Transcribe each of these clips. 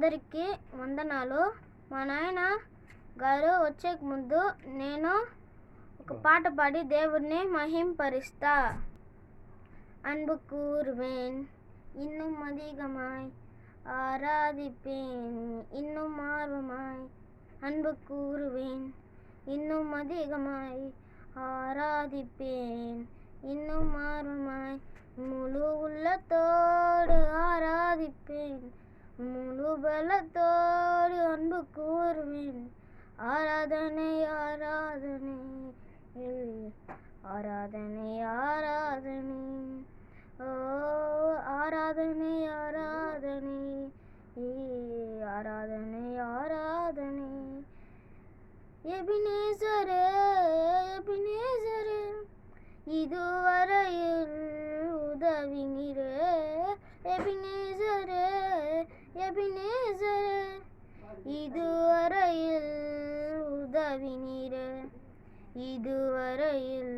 అందరికీ వందనాలు. మా నాయన గారు వచ్చే ముందు నేను ఒక పాట పాడి దేవుడిని மகிம்பரிஸ்தா. அன்பு கூறுவேன் இன்னும் அதிகமாய், ஆராதிப்பேன் இன்னும் ஆர்வமாய். அன்பு கூறுவேன் இன்னும் அதிகமாய், ஆராதிப்பேன் இன்னும் ஆர்வமாய். முழு உள்ளத்தோடு ஆராதிப்பேன், முழு பலத்தோடு அன்பு கூறுவேன். ஆராதனை ஆராதனை ஆராதனை ஆராதனை, ஓ ஆராதனை ஆராதனை ஆராதனை ஆராதனை. எபினேசரே எபினேசரே, இதுவரையில் உதவினீரே. எபினேசரே எபினேசரே, இதுவரையில் உதவினீரே. இதுவரையில்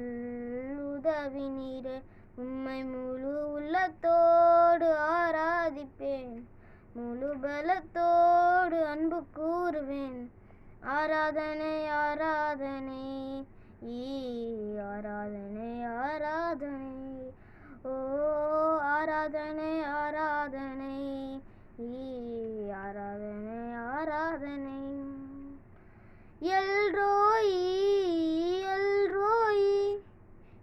உதவினீரே. உம்மை முழு உள்ளத்தோடு ஆராதிப்பேன், முழு பலத்தோடு அன்பு கூறுவேன். ஆராதனை ஆராதனை ஆராதனை ஆராதனை, ஓ ஆராதனை ஆராதனை ஆராதனை ஆராதனை. எல்ரோயி எல்ரோயி,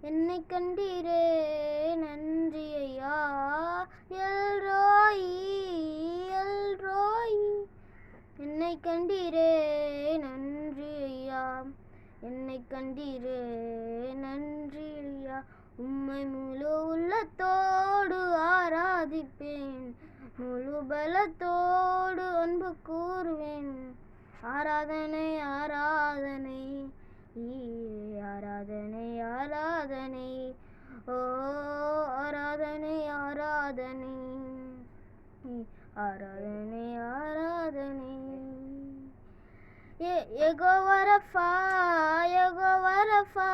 என்னை கண்டீரே நன்றி ஐயா. எல்ரோயி எல்ரோயி, என்னை கண்டீரே நன்றி ஐயா. என்னை கண்டீரே நன்றி ஐயா. உம்மை முழு உள்ளத்தோடு ஆராதிப்பேன், முழு பலத்தோடு அன்பு கூறுவேன். ஆராதனை ஆராதனை ஆராதனை ஆராதனை, ஓ ஆராதனை ஆராதனை ஆராதனை ஆராதனை. யெகோவா ரஃபா யெகோவா ரஃபா,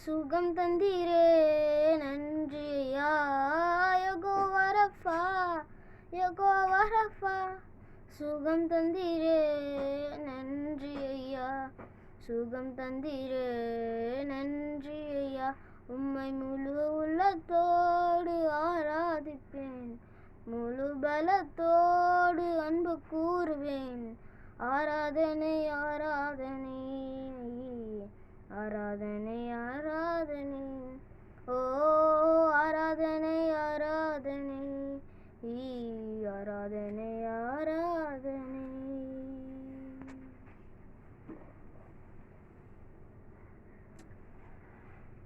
சுகம் தந்தீரே நன்றி ஐயா. யெகோவா ரஃபா யெகோவா ரஃபா, சுகம் தந்தீரே நன்றி ஐயா. சுகம் தந்தீரே நன்றி ஐயா. உம்மை முழு உள்ளத்தோடு ஆராதிப்பேன், முழு பலத்தோடு அன்பு கூறுவேன். ஆராதனை ஆராதனை ஆராதனை ஆராதனை, ஓ ஆராதனை ஆராதனை ஆராதனை ஆராதனை.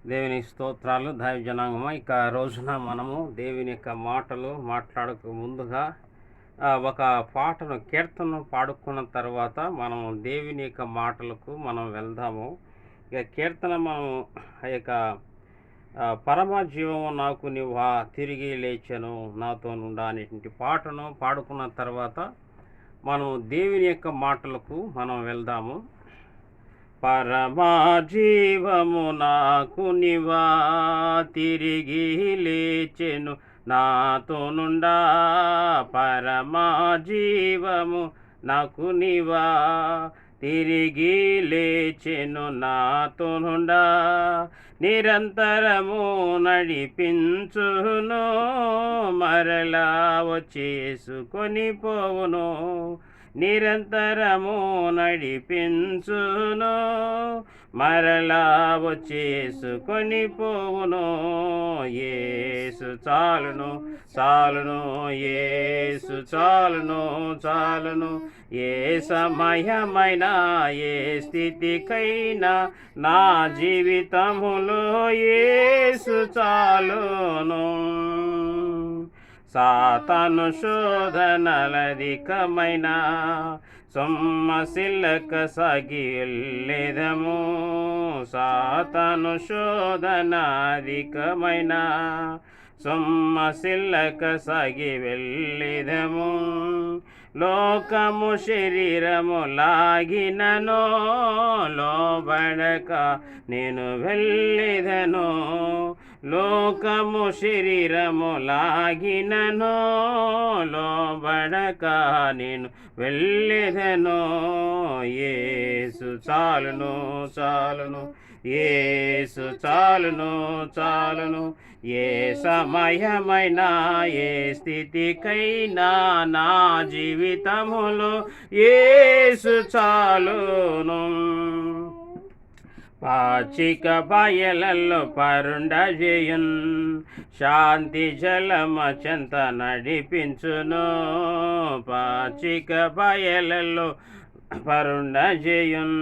దేవుని స్తోత్రాలు. దైవ జనాంగమా, ఇక రోజున మనము దేవుని యొక్క మాటలు మాట్లాడక ముందుగా ఒక పాటను కీర్తన పాడుకున్న తర్వాత మనం దేవుని యొక్క మాటలకు మనం వెళ్దాము. ఇక కీర్తన మనం ఆ యొక్క పరమ జీవము నాకు నీవా, తిరిగి లేచెను నాతో నుండా అనేటువంటి పాటను పాడుకున్న తర్వాత మనం దేవుని యొక్క మాటలకు మనం వెళ్దాము. పరమా జీవము నాకు నీవా, తిరిగి లేచెను నాతో నుండా. పరమా జీవము నాకు నీవా, తిరిగి లేచెను నాతో నుండా. నిరంతరము నడిపించును, మరలా వచ్చేసుకొని పోవును. నిరంతరము నడిపించును, మరలా వచ్చేసుకొని పోవును. యేసు చాలును చాలును, యేసు చాలును చాలును. ఏ సమయమైనా ఏ స్థితికైనా నా జీవితములో యేసు చాలును. సాతాను శోధనలధికమైన సొమ్మసిల్లక సాగి వెళ్ళేదము. సాతాను శోధన అధికమైన సొమ్మసిల్లక సాగి వెళ్ళేదము. లోకము శరీరము లాగినను లోబడక నేను వెళ్ళేదను. లోకము శరీరము లాగినను లోబడక నేను వెళ్ళెదను. యేసు చాలును చాలును, యేసు చాలును చాలును. ఏ సమయమైనా ఏ స్థితికైనా నా జీవితములో యేసు చాలును. పాచిక బయలల్లో పరుండజేయున్ శాంతి జలమ చెంత నడిపించును. పాచిక బయలల్లో పరుండజేయున్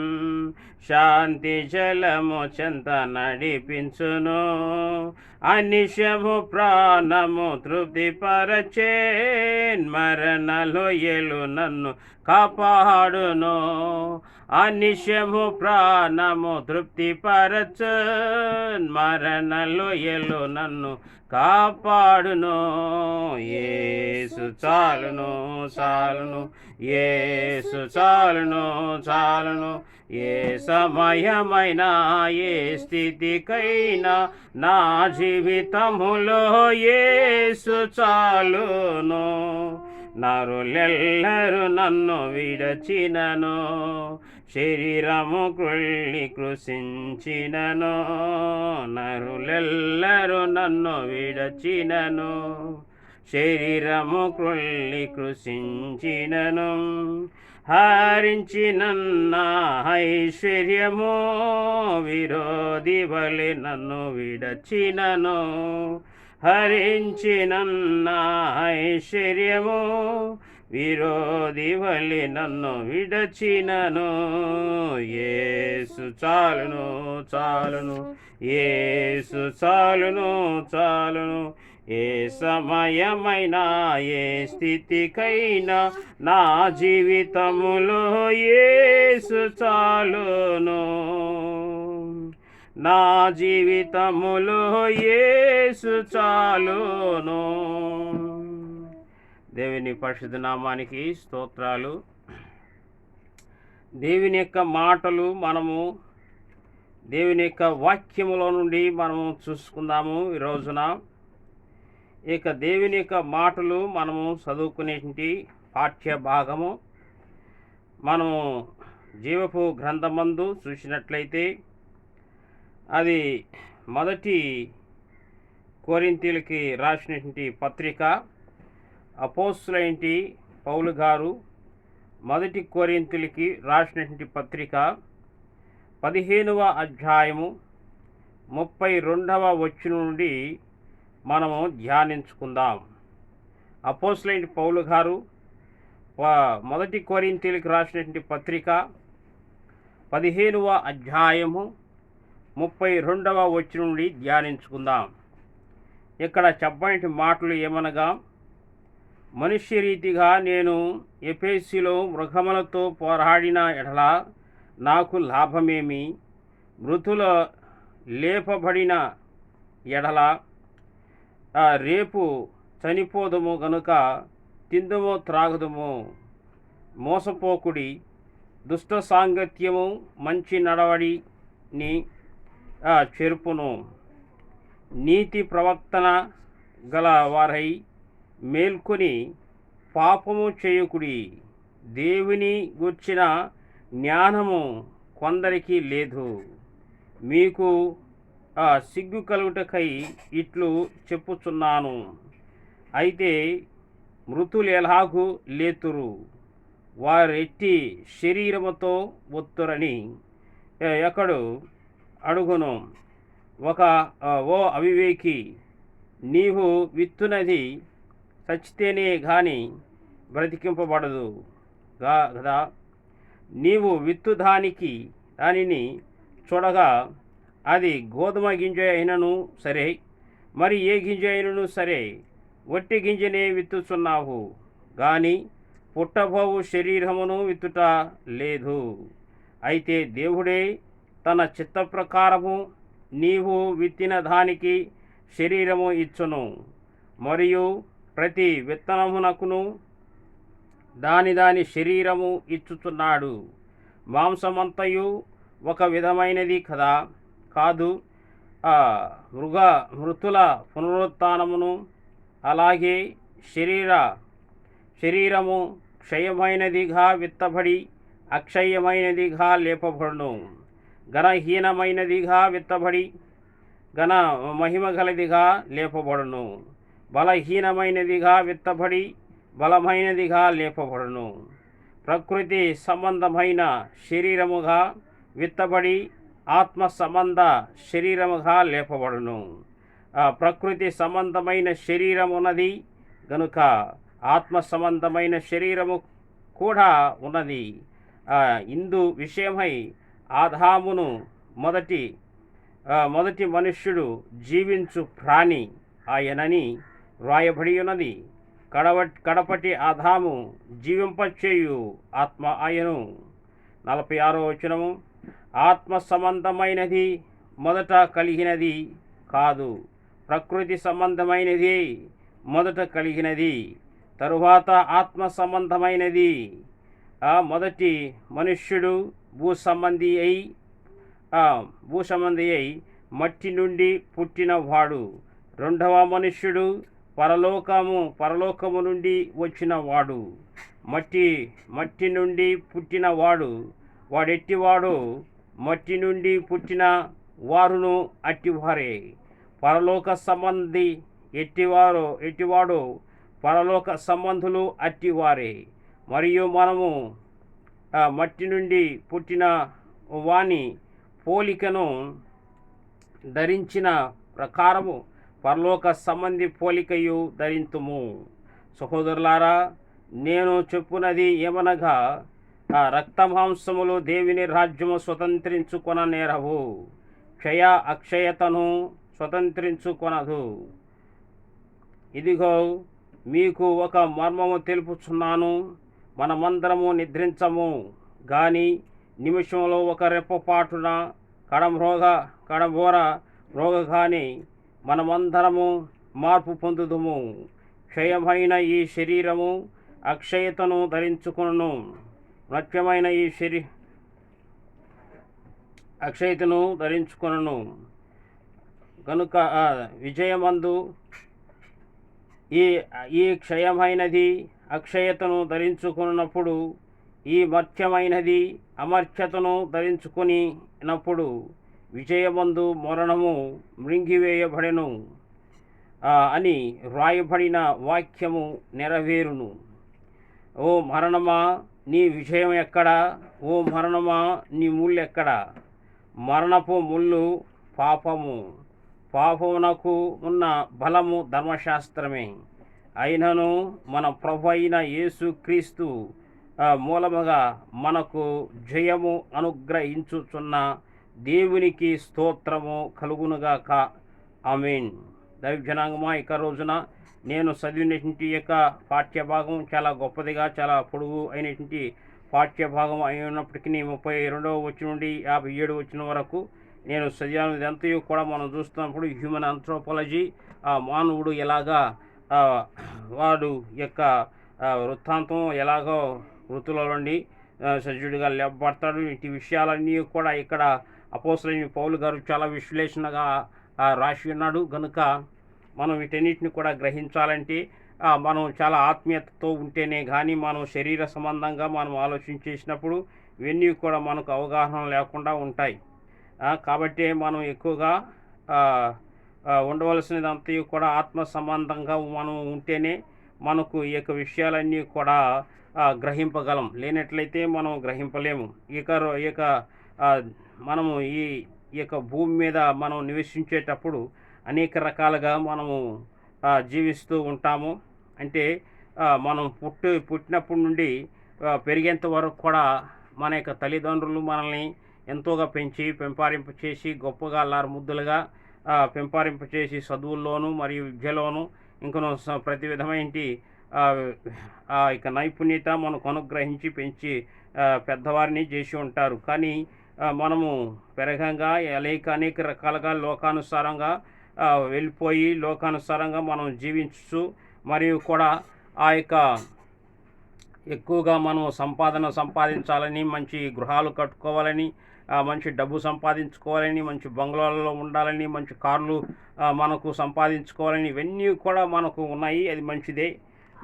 శాంతి జలము చెంత నడిపించును. అనిశము ప్రాణము తృప్తిపరచేన్ మరణలో ఎలు నన్ను కాపాడును. అనిశము ప్రాణము తృప్తిపరచన్ మరణలో ఎలు నన్ను కాపాడును. యేసు చాలును చాలును, యేసు చాలును చాలును. ఏ సమయమైనా ఏ స్థితికైనా నా జీవితములో యేసు చాలును. నరులెల్లరూ నన్ను విడచినను, శరీరము కృళ్ళి కృషించినను. నరులెల్లరూ నన్ను విడచినను, శరీరము కృళ్ళి కృషించినను. హరించినన్న ఐశ్వర్యము విరోధి వలె నన్ను విడచినను. హరించినన్న ఐశ్వర్యము విరోధి వలె నన్ను విడచినను. యేసు చాలును చాలును, యేసు చాలును చాలును. ఏ సమయమైనా ఏ స్థితికైనా నా జీవితములో యేసు చాలును. నా జీవితములో యేసు చాలును. దేవుని పరిశుద్ధ నామానికి స్తోత్రాలు. దేవుని యొక్క మాటలు మనము దేవుని యొక్క వాక్యములో నుండి మనము చూసుకుందాము ఈ రోజున. ఇక దేవుని యొక్క మాటలు మనము చదువుకునేటి పాఠ్య భాగము మనము జీవపు గ్రంథమందు చూసినట్లయితే అది మొదటి కొరింథీయులకి రాసినటువంటి పత్రిక. అపోస్తులైన పౌలు గారు మొదటి కొరింథీయులకి రాసినటువంటి పత్రిక 15వ అధ్యాయము 32వ వచనం నుండి మనము ధ్యానించుకుందాం. అపోస్తులైన పౌలు గారు మొదటి కొరింథీయులకు రాసినటువంటి పత్రిక 15వ అధ్యాయము 32వ వచనం నుండి ధ్యానించుకుందాం. ఇక్కడ చెప్పని మాటలు ఏమనగా, మనుష్య రీతిగా నేను ఎఫెసులో మృగములతో పోరాడిన ఎడల నాకు లాభమేమి? మృతుల లేపబడిన ఎడల రేపు చనిపోదుము గనుక తిందుము త్రాగుదుము. మోసపోకుడి, దుష్ట సాంగత్యము మంచి నడవడిని చెరుపును. నీతి ప్రవర్తన గల వారై మేల్కొని పాపము చేయకుడి. దేవుని గూర్చిన జ్ఞానము కొందరికి లేదు. మీకు సిగ్గు కలుగుటకై ఇట్లు చెప్పుచున్నాను. అయితే మృతులు ఎలాగూ లేతురు, వారెట్టి శరీరముతో ఒత్తురని ఎక్కడు అడుగును. ఓ అవివేకి, నీవు విత్తునది చచ్చితేనే గాని బ్రతికింపబడదు కదా. నీవు విత్తు దానిని చూడగా అది గోధుమ గింజ అయినను సరే, మరి ఏ గింజ అయినను సరే, వట్టి గింజనే విత్తుచున్నావు గాని పుట్టబోవు శరీరమును విత్తుట లేదు. అయితే దేవుడే తన చిత్త ప్రకారము నీవు విత్తిన దానికి శరీరము ఇచ్చును. మరియు ప్రతి విత్తనమునకును దాని శరీరము ఇచ్చుచున్నాడు. మాంసమంతయు ఒక విధమైనది కాదు, మృతుల పునరుత్థానమును, అలాగే శరీరము క్షయమైనదిగా విత్తబడి అక్షయమైనదిగా లేపబడును. ఘనహీనమైనదిగా విత్తబడి ఘన మహిమగలదిగా లేపబడును. బలహీనమైనదిగా విత్తబడి బలమైనదిగా లేపబడును. ప్రకృతి సంబంధమైన శరీరముగా విత్తబడి ఆత్మ సంబంధ శరీరముగా లేపబడును. ప్రకృతి సంబంధమైన శరీరం ఉన్నది గనుక ఆత్మ సంబంధమైన శరీరము కూడా ఉన్నది. ఇందు విషయమై ఆదామును మొదటి మనుష్యుడు జీవించు ప్రాణి ఆయనని వ్రాయబడి ఉన్నది. కడపటి ఆదాము జీవింపచేయు ఆత్మ ఆయను. 46వ వచనము, ఆత్మ సంబంధమైనది మొదట కలిగినది కాదు, ప్రకృతి సంబంధమైనది మొదట కలిగినది, తరువాత ఆత్మ సంబంధమైనది. మొదటి మనుష్యుడు భూసంబంధి అయి మట్టి నుండి పుట్టినవాడు. రెండవ మనుష్యుడు పరలోకము నుండి వచ్చినవాడు. మట్టి నుండి పుట్టినవాడు వాడెట్టివాడు, మట్టి నుండి పుట్టిన వారును అట్టివారే. పరలోక సంబంధి ఎట్టివాడో పరలోక సంబంధులు అట్టివారే. మరియు మనము మట్టి నుండి పుట్టిన వాని పోలికను ధరించిన ప్రకారము పరలోక సంబంధి పోలికయు ధరింతుము. సహోదరులారా, నేను చెప్పునది ఏమనగా, రక్తమాంసములు దేవుని రాజ్యము స్వతంత్రించుకొన నేరవు, అక్షయతను స్వతంత్రించుకొనదు. ఇదిగో మీకు ఒక మర్మము తెలుపుచున్నాను, మనమందరము నిద్రించము గాని నిమిషంలో ఒక రెప్పపాటున కడబోర రోగగాని మనమందరము మార్పు పొందుదుము. క్షయమైన ఈ శరీరము అక్షయతను ధరించుకొనును, నత్యమైన ఈ అక్షయతను ధరించుకొనును. కనుక విజయమందు ఈ క్షయమైనది అక్షయతను ధరించుకున్నప్పుడు, ఈ మర్త్యమైనది అమర్త్యతను ధరించుకున్నప్పుడు విజయమందు మరణము మృంగివేయబడెను అని వ్రాయబడిన వాక్యము నెరవేరును. ఓ మరణమా, నీ విజయం ఎక్కడా? ఓ మరణమా, నీ ముళ్ళు ఎక్కడా? మరణపు ముళ్ళు పాపమునకు ఉన్న బలము ధర్మశాస్త్రమే. అయినను మన ప్రభు అయిన యేసుక్రీస్తు మూలముగా మనకు జయము అనుగ్రహించుచున్న దేవునికి స్తోత్రము కలుగునుగాక. ఆమేన్. దైవజనాంగమా, ఇక రోజున నేను చదివినటువంటి యొక్క పాఠ్యభాగం చాలా గొప్పదిగా, చాలా పొడుగు అయినటువంటి పాఠ్యభాగం అయినప్పటికీ 32వ వచనం నుండి 57వ వచనం వరకు నేను చదివాను. ఇదంతయు కూడా మనం చూస్తున్నప్పుడు హ్యూమన్ ఆంథ్రోపాలజీ, మానవుడు ఎలాగా వాడు యొక్క వృత్తాంతం ఎలాగో మృతుల నుండి సజీవుడిగా లేపబడతాడు, ఇటు విషయాలన్నీ కూడా ఇక్కడ అపోస్తలుడైన పౌలు గారు చాలా విశ్లేషణగా రాసి ఉన్నాడు. కనుక మనం వీటన్నిటిని కూడా గ్రహించాలంటే మనం చాలా ఆత్మీయతతో ఉంటేనే కానీ, మనం శరీర సంబంధంగా మనం ఆలోచించేసినప్పుడు ఇవన్నీ కూడా మనకు అవగాహన లేకుండా ఉంటాయి. కాబట్టి మనం ఎక్కువగా ఉండవలసినదంతా కూడా ఆత్మ సంబంధంగా మనం ఉంటేనే మనకు ఈ యొక్క విషయాలన్నీ కూడా గ్రహింపగలం. లేనట్లయితే మనం గ్రహింపలేము. ఇక మనము ఈ యొక్క భూమి మీద మనం నివసించేటప్పుడు అనేక రకాలుగా మనము జీవిస్తూ ఉంటాము. అంటే మనం పుట్టినప్పటి నుండి పెరిగేంత వరకు కూడా మన యొక్క తల్లిదండ్రులు మనల్ని ఎంతోగా పెంచి పెంపారింప చేసి గొప్పగా ముద్దులుగా పెంపారింప చేసి చదువుల్లోనూ మరియు విద్యలోనూ ఇంకనూ ప్రతి విధమైన ఇక నైపుణ్యత మనకు అనుగ్రహించి పెంచి పెద్దవారిని చేసి ఉంటారు. కానీ మనము పెరగంగా అనేక రకాలుగా లోకానుసారంగా వెళ్ళిపోయి లోకానుసారంగా మనం జీవించు మరియు కూడా ఆ యొక్క ఎక్కువగా మనం సంపాదించాలని, మంచి గృహాలు కట్టుకోవాలని, మంచి డబ్బు సంపాదించుకోవాలని, మంచి బంగ్లాలలో ఉండాలని, మంచి కార్లు మనకు సంపాదించుకోవాలని, ఇవన్నీ కూడా మనకు ఉన్నాయి. అది మంచిదే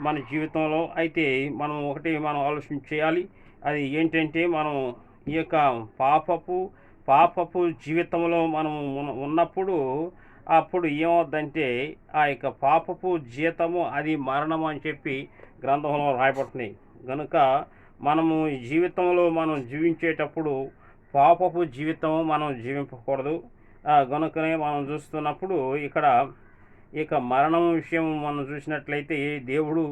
మన జీవితంలో. అయితే మనం ఒకటి మనం ఆలోచన చేయాలి. అది ఏంటంటే, మనం ఈ యొక్క పాపపు జీవితంలో మనం ఉన్నప్పుడు అప్పుడు ఏమవుద్దంటే, ఆ యొక్క పాపపు జీతము అది మరణం అని చెప్పి గ్రంథంలో రాయబడుతుంది. కనుక మనము ఈ జీవితంలో మనం జీవించేటప్పుడు పాపపు జీవితం మనం జీవించకూడదు. కనుకనే మనం చూస్తున్నప్పుడు ఇక్కడ ఇక మరణం విషయం మనం చూసినట్లయితే, దేవుడు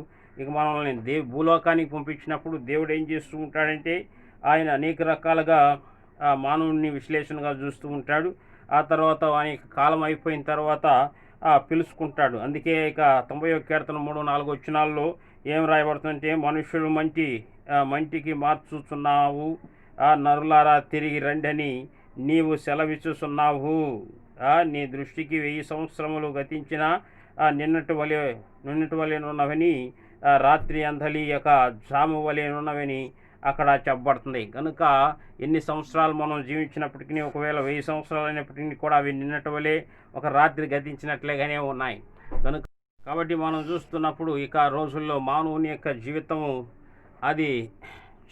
ఇక మనల్ని భూలోకానికి పంపించినప్పుడు దేవుడు ఏం చేస్తూ ఉంటాడంటే, ఆయన అనేక రకాలుగా మానవుడిని విశ్లేషణగా చూస్తూ ఉంటాడు. ఆ తర్వాత అనేక కాలం అయిపోయిన తర్వాత పిలుచుకుంటాడు. అందుకే ఇక 91 కీర్తన 3-4 వచనాల్లో ఏం రాయబడుతుందంటే, మనుషులు మంటికి మార్చుచున్నావు, నరులారా తిరిగి రండని నీవు సెలవిచ్చుచున్నావు. నీ దృష్టికి 1000 సంవత్సరములు గతించిన నిన్నటి వలెనున్నవని, రాత్రి అంధలి యొక్క జాము వలెనున్నవని అక్కడ చెప్పబడుతుంది. కనుక ఎన్ని సంవత్సరాలు మనం జీవించినప్పటికీ, ఒకవేళ 1000 సంవత్సరాలు అయినప్పటికీ కూడా అవి నిన్నటి వలె ఒక రాత్రి గతించినట్లుగానే ఉన్నాయి. కనుక కాబట్టి మనం చూస్తున్నప్పుడు ఇక రోజుల్లో మానవుని యొక్క జీవితము అది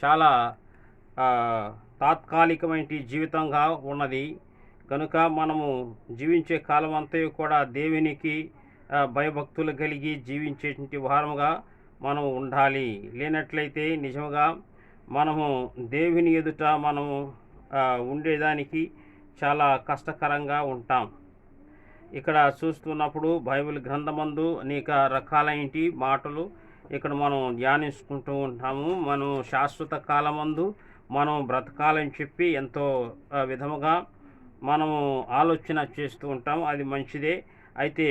చాలా తాత్కాలికమైన జీవితంగా ఉన్నది. కనుక మనము జీవించే కాలం అంతయు కూడా దేవునికి భయభక్తులు కలిగి జీవించేటువంటి వారముగా మనం ఉండాలి. లేనట్లయితే నిజంగా మనము దేవుని ఎదుట మనము ఉండేదానికి చాలా కష్టకరంగా ఉంటాం. ఇక్కడ చూస్తున్నప్పుడు బైబిల్ గ్రంథమందు అనేక రకాలైన మాటలు ఇక్కడ మనం ధ్యానించుకుంటూ ఉంటాము. మనం శాశ్వత కాలమందు మనం బ్రతకాలని చెప్పి ఎంతో విధముగా మనము ఆలోచన చేస్తూ ఉంటాము. అది మంచిదే. అయితే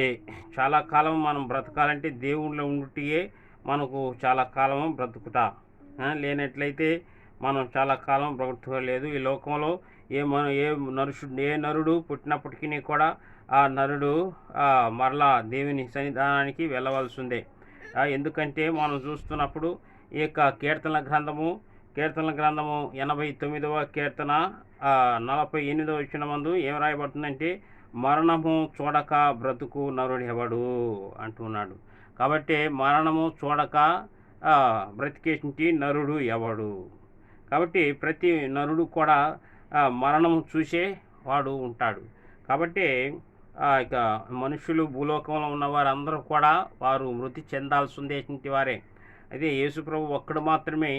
చాలా కాలం మనం బ్రతకాలంటే దేవుళ్ళో ఉండుటయే మనకు చాలా కాలం బ్రతుకుట. లేనట్లయితే మనం చాలా కాలం బ్రతకలేదు. ఈ లోకంలో ఏ నరుడు పుట్టినప్పటికీ కూడా ఆ నరుడు మరలా దేవుని సన్నిధానానికి వెళ్ళవలసిందే. ఎందుకంటే మనం చూస్తున్నప్పుడు ఈ యొక్క కీర్తనల గ్రంథము 89వ కీర్తన 48వ వచనమందు ఏం రాయబడుతుందంటే, మరణము చూడక బ్రతుకు నరుడెవడు అంటున్నాడు. కాబట్టి మరణము చూడక బ్రతికేటి నరుడు ఎవడు? కాబట్టి ప్రతి నరుడు కూడా మరణము చూసే వాడు ఉంటాడు. కాబట్టి ఇక మనుషులు భూలోకంలో ఉన్న వారందరూ కూడా వారు మృతి చెందాల్సిందేటువంటి వారే. అయితే యేసుప్రభు ఒక్కడు మాత్రమే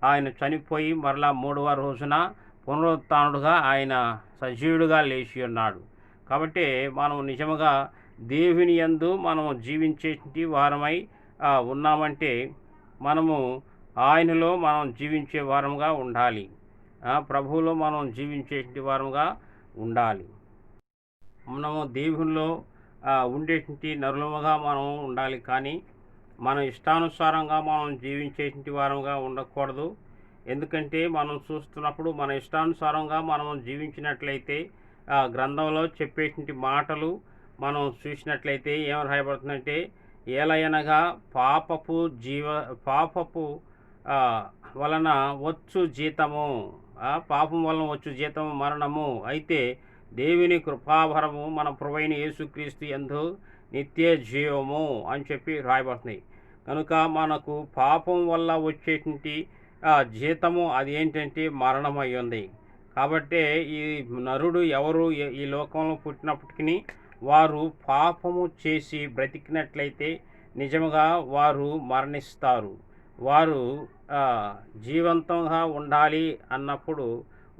ఆయన చనిపోయి మరలా 3వ రోజున పునరుత్థానుడుగా ఆయన సజీవుడుగా లేచి ఉన్నాడు. కాబట్టి మనం నిజముగా దేవుని యందు మనం జీవించేటువంటి వారమై ఉన్నామంటే, మనము ఆయనలో మనం జీవించే వారముగా ఉండాలి. ప్రభువులో మనం జీవించేటువంటి వారముగా ఉండాలి. మనము దేవునిలో ఉండేటువంటి నరులముగా మనం ఉండాలి. కానీ మన ఇష్టానుసారంగా మనం జీవించేటువంటి వారముగా ఉండకూడదు. ఎందుకంటే మనం చూస్తున్నప్పుడు మన ఇష్టానుసారంగా మనం జీవించినట్లయితే గ్రంథంలో చెప్పేటువంటి మాటలు మనం చూసినట్లయితే ఏం రాయబడుతుందంటే, ఏలయనగా పాపపు వలన వచ్చు జీతము, పాపం వలన వచ్చు జీతము మరణము. అయితే దేవుని కృపాభరము మన ప్రభువైన యేసుక్రీస్తు యందు నిత్య జీవము అని చెప్పి రాయబడుతున్నాయి. కనుక మనకు పాపం వల్ల వచ్చేటువంటి జీతము అది ఏంటంటే మరణం అయి ఉంది. కాబట్టి ఈ నరుడు ఎవరు ఈ లోకంలో పుట్టినప్పటికీ వారు పాపము చేసి బ్రతికినట్లయితే నిజముగా వారు మరణిస్తారు. వారు జీవంతంగా ఉండాలి అన్నప్పుడు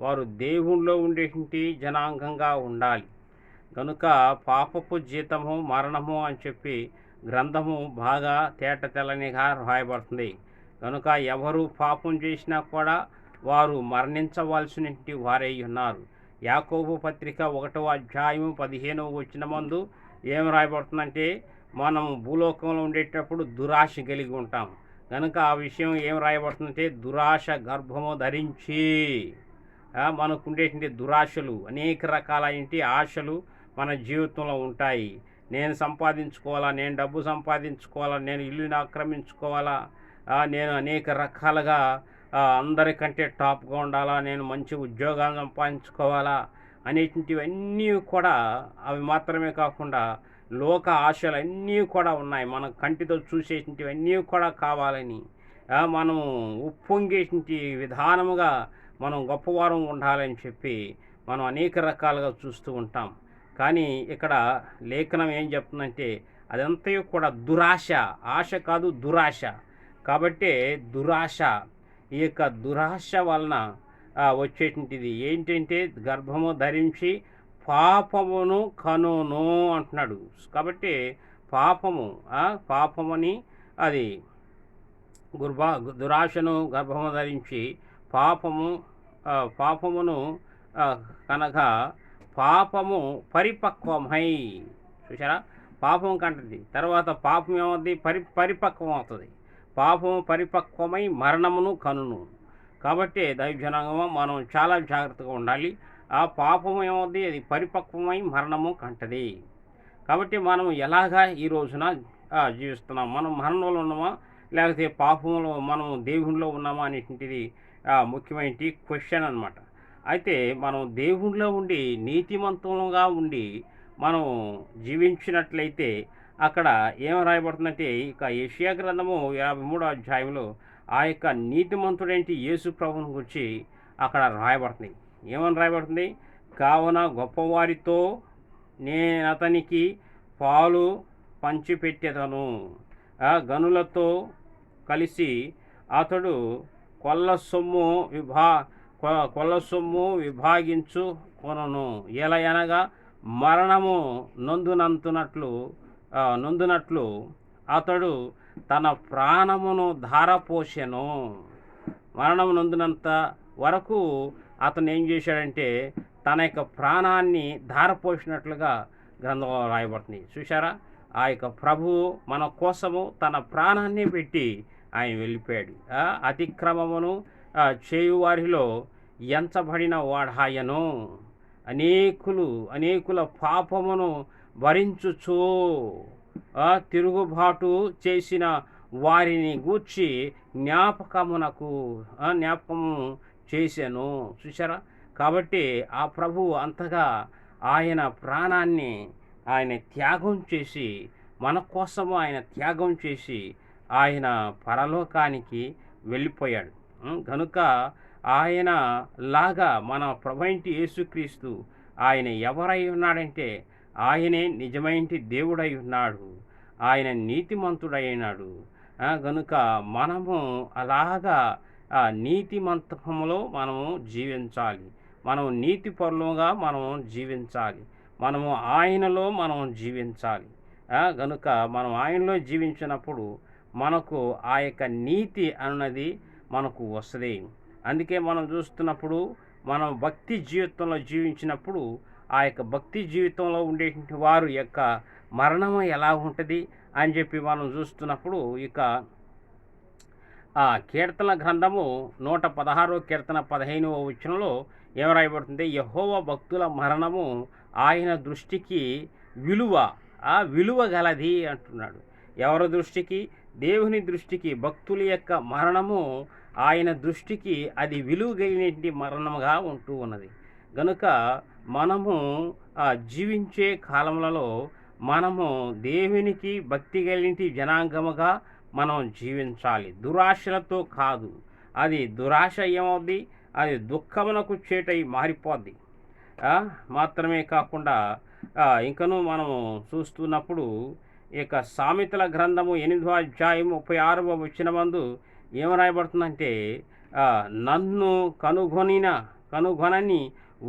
వారు దేవునిలో ఉండేటువంటి జనాంగంగా ఉండాలి. కనుక పాపపు జీతము మరణము అని చెప్పి గ్రంథము బాగా తేటతెల్లనిగా రాయబడుతుంది. కనుక ఎవరు పాపం చేసినా కూడా వారు మరణించవలసినటువంటి వారై ఉన్నారు. యాకోబు పత్రిక 1వ అధ్యాయము 15వ వచనమందు ఏం రాయబడుతుందంటే, మనం భూలోకంలో ఉండేటప్పుడు దురాశ కలిగి ఉంటాం. కనుక ఆ విషయం ఏం రాయబడుతుందంటే, దురాశ గర్భము ధరించి మనకు ఉండేటువంటి దురాశలు, అనేక రకాలైన ఆశలు మన జీవితంలో ఉంటాయి. నేను సంపాదించుకోవాలా, నేను డబ్బు సంపాదించుకోవాలా, నేను ఇల్లుని ఆక్రమించుకోవాలా, నేను అనేక రకాలుగా అందరికంటే టాప్గా ఉండాలా, నేను మంచి ఉద్యోగాలు సంపాదించుకోవాలా అనేటువంటివన్నీ కూడా అవి మాత్రమే కాకుండా లోక ఆశలన్నీ కూడా ఉన్నాయి. మనం కంటితో చూసేటువంటివన్నీ కూడా కావాలని మనం ఉప్పొంగేటువంటి విధానముగా మనం గొప్పవారం ఉండాలని చెప్పి మనం అనేక రకాలుగా చూస్తూ ఉంటాం. కానీ ఇక్కడ లేఖనం ఏం చెప్తుందంటే అదంతయు కూడా దురాశ, ఆశ కాదు దురాశ. కాబట్టి దురాశ, ఈ యొక్క దురాశ వలన వచ్చేటువంటిది ఏంటంటే గర్భము ధరించి పాపమును కనును అంటున్నాడు. కాబట్టి పాపమని అది దురాశను గర్భము ధరించి పాపమును కనుక పాపము పరిపక్వమై, చూసారా, పాపం కంటది. తర్వాత పాపం ఏమవుతుంది, పరిపక్వం అవుతుంది. పాపము పరిపక్వమై మరణమును కనును. కాబట్టి దైవజనాంగము మనం చాలా జాగ్రత్తగా ఉండాలి. ఆ పాపము ఏమవుతుంది, అది పరిపక్వమై మరణము కంటది. కాబట్టి మనం ఎలాగా ఈ రోజున జీవిస్తున్నాం, మనం మరణంలో ఉన్నామా లేకపోతే పాపంలో మనం దేవునిలో ఉన్నామా అనేటువంటిది ముఖ్యమైన క్వశ్చన్ అన్నమాట. అయితే మనం దేవునిలో ఉండి నీతిమంతంగా ఉండి మనం జీవించినట్లయితే అక్కడ ఏం రాయబడుతుందంటే, ఇక యెషయా గ్రంథము 53వ అధ్యాయంలో ఆ యొక్క నీతిమంతుడేంటి యేసు ప్రభువుని గురించి అక్కడ రాయబడుతుంది. ఏమని రాయబడుతుంది, కావున గొప్పవారితో నేను అతనికి పాలు పంచిపెట్టెదను, గనులతో కలిసి అతడు కొల్ల సొమ్ము విభాగించు కొనను. ఎలయనగా మరణము నొందునట్లు అతడు తన ప్రాణమును ధారపోసెను. మరణం నొందినంత వరకు అతను ఏం చేశాడంటే తన యొక్క ప్రాణాన్ని ధారపోసినట్లుగా గ్రంథంలో రాయబడుతుంది. చూసారా, ఆ యొక్క ప్రభువు మన కోసము తన ప్రాణాన్ని పెట్టి ఆయన వెళ్ళిపోయాడు. అతిక్రమమును చేయువారిలో ఎంచబడిన వాడాయను, అనేకుల పాపమును భరించుచు తిరుగుబాటు చేసిన వారిని గూర్చి జ్ఞాపకము చేశాను. చూసారా, కాబట్టి ఆ ప్రభువు అంతగా ఆయన ప్రాణాన్ని ఆయన త్యాగం చేసి, మన కోసము ఆయన త్యాగం చేసి ఆయన పరలోకానికి వెళ్ళిపోయాడు. కనుక ఆయన లాగా మన ప్రభువైన యేసుక్రీస్తు ఆయన ఎవరై ఉన్నాడంటే ఆయనే నిజమైన దేవుడై ఉన్నాడు, ఆయన నీతిమంతుడైనాడు. కనుక మనము అలాగా నీతిమంతములో మనము జీవించాలి, మనము నీతిపరులుగా మనము జీవించాలి, మనము ఆయనలో మనం జీవించాలి. కనుక మనం ఆయనలో జీవించినప్పుడు మనకు ఆ యొక్క నీతి అన్నది మనకు వస్తుంది. అందుకే మనం చూస్తున్నప్పుడు మనం భక్తి జీవితంలో జీవించినప్పుడు ఆ యొక్క భక్తి జీవితంలో ఉండేటువంటి వారు యొక్క మరణము ఎలా ఉంటుంది అని చెప్పి మనం చూస్తున్నప్పుడు ఇక ఆ కీర్తన గ్రంథము 116వ కీర్తన 15వ వచనంలో ఏం రాయబడుతుంది, యెహోవా భక్తుల మరణము ఆయన దృష్టికి విలువ గలది అంటున్నాడు. ఎవరి దృష్టికి, దేవుని దృష్టికి భక్తుల యొక్క మరణము ఆయన దృష్టికి అది విలువ కలిగినటువంటి మరణముగా ఉంటూ ఉన్నది. కనుక మనము జీవించే కాలములలో మనము దేవునికి భక్తి కలిగిన జనాంగముగా మనం జీవించాలి, దురాశలతో కాదు. అది దురాశ ఏమవుద్ది, అది దుఃఖమునకు చేటై మారిపోద్ది. మాత్రమే కాకుండా ఇంకను మనము చూస్తున్నప్పుడు ఇక సామెతల గ్రంథము 8వ అధ్యాయం 36వ వచనమందు ఏం రాయబడుతుందంటే, నన్ను కనుగొనని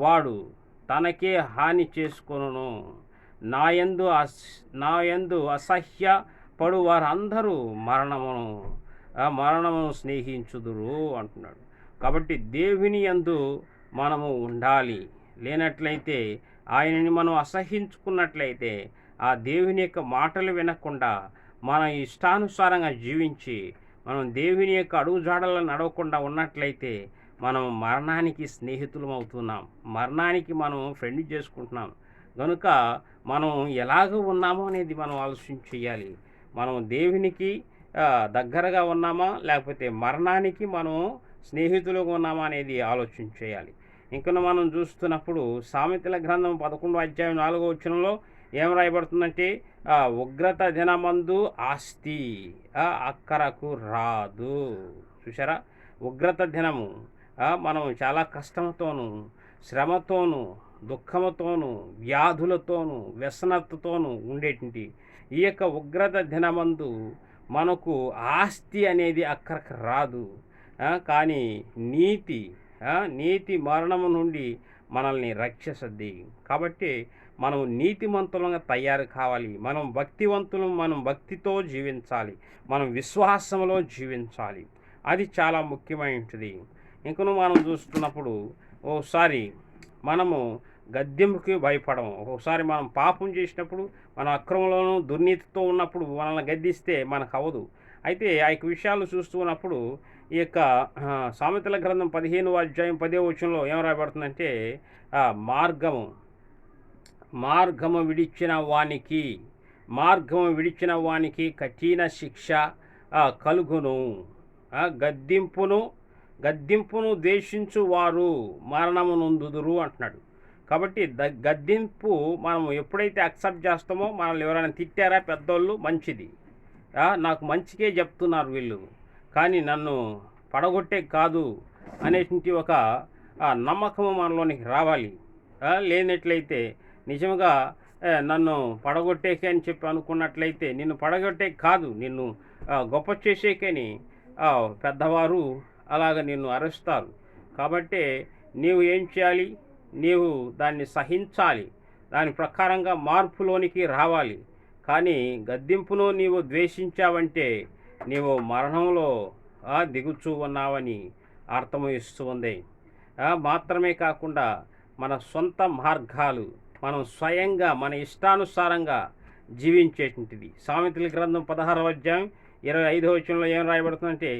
వాడు తనకే హాని చేసుకొనును, నాయందు అసహ్యపడు వారందరూ మరణమును స్నేహించుదురు అంటున్నాడు. కాబట్టి దేవుని యందు మనము ఉండాలి. లేనట్లయితే ఆయనని మనం అసహించుకున్నట్లయితే ఆ దేవుని యొక్క మాటలు వినకుండా మన ఇష్టానుసారంగా జీవించి మనం దేవుని యొక్క అడుగుజాడలను నడవకుండా ఉన్నట్లయితే మనం మరణానికి స్నేహితులం అవుతున్నాం, మరణానికి మనం ఫ్రెండ్ చేసుకుంటున్నాం. కనుక మనం ఎలాగ ఉన్నామో అనేది మనం ఆలోచన చేయాలి. మనం దేవునికి దగ్గరగా ఉన్నామా లేకపోతే మరణానికి మనం స్నేహితులుగా ఉన్నామా అనేది ఆలోచన చేయాలి. ఇంకా మనం చూస్తున్నప్పుడు సామెతల గ్రంథం 11వ అధ్యాయం 4వ వచనంలో ఏం రాయబడుతుందంటే ఉగ్రత దినమందు ఆస్తి అక్కరకు రాదు. చూసారా, ఉగ్రత దినము మనం చాలా కష్టంతోనూ శ్రమతోనూ దుఃఖముతోనూ వ్యాధులతోనూ వ్యసనతతోనూ ఉండేటువంటి ఈ యొక్క ఉగ్రత దినమందు మనకు ఆస్తి అనేది అక్కడికి రాదు. కానీ నీతి మరణము నుండి మనల్ని రక్షిస్తుంది. కాబట్టి మనం నీతిమంతులుగా తయారు కావాలి. మనం భక్తివంతులు, మనం భక్తితో జీవించాలి, మనం విశ్వాసంలో జీవించాలి. అది చాలా ముఖ్యమైనది. ఇంకను మనం చూస్తున్నప్పుడు ఓసారి మనము గద్దెంపుకి భయపడము. ఒక్కొక్కసారి మనం పాపం చేసినప్పుడు, మన అక్రమంలోనూ దుర్నీతితో ఉన్నప్పుడు మనల్ని గద్దిస్తే మనకు అవ్వదు. అయితే ఆ యొక్క విషయాలు చూస్తూ ఉన్నప్పుడు ఈ యొక్క సామెతల గ్రంథం 15వ అధ్యాయం 10వ వచనంలో ఏం రాయబడుతుందంటే మార్గము విడిచిన వానికి కఠిన శిక్ష కలుగును. గద్దింపును ద్వేషించు వారు మరణము నొందుదురు అంటున్నాడు. కాబట్టి గద్దింపు మనం ఎప్పుడైతే యాక్సెప్ట్ చేస్తామో, మనల్ని ఎవరైనా తిట్టారా పెద్దోళ్ళు, మంచిది, నాకు మంచికే చెప్తున్నారు వీళ్ళు, కానీ నన్ను పడగొట్టే కాదు అనేటువంటి ఒక నమ్మకము మనలోనికి రావాలి. లేనట్లయితే నిజంగా నన్ను పడగొట్టేకే అని చెప్పి అనుకున్నట్లయితే, నిన్ను పడగొట్టే కాదు, నిన్ను గొప్ప చేసేకని పెద్దవారు అలాగ నిన్ను అరుస్తారు. కాబట్టి నీవు ఏం చేయాలి? నీవు దాన్ని సహించాలి, దాని ప్రకారంగా మార్పులోనికి రావాలి. కానీ గద్దింపును నీవు ద్వేషించావంటే నీవు మరణంలో దిగుచూ ఉన్నావని అర్థం ఇస్తూ ఉంది. మాత్రమే కాకుండా మన సొంత మార్గాలు మనం స్వయంగా మన ఇష్టానుసారంగా జీవించేటువంటిది. సామెతల గ్రంథం 16వ అధ్యాయం 25వ వచనంలో ఏం రాయబడుతుందంటే,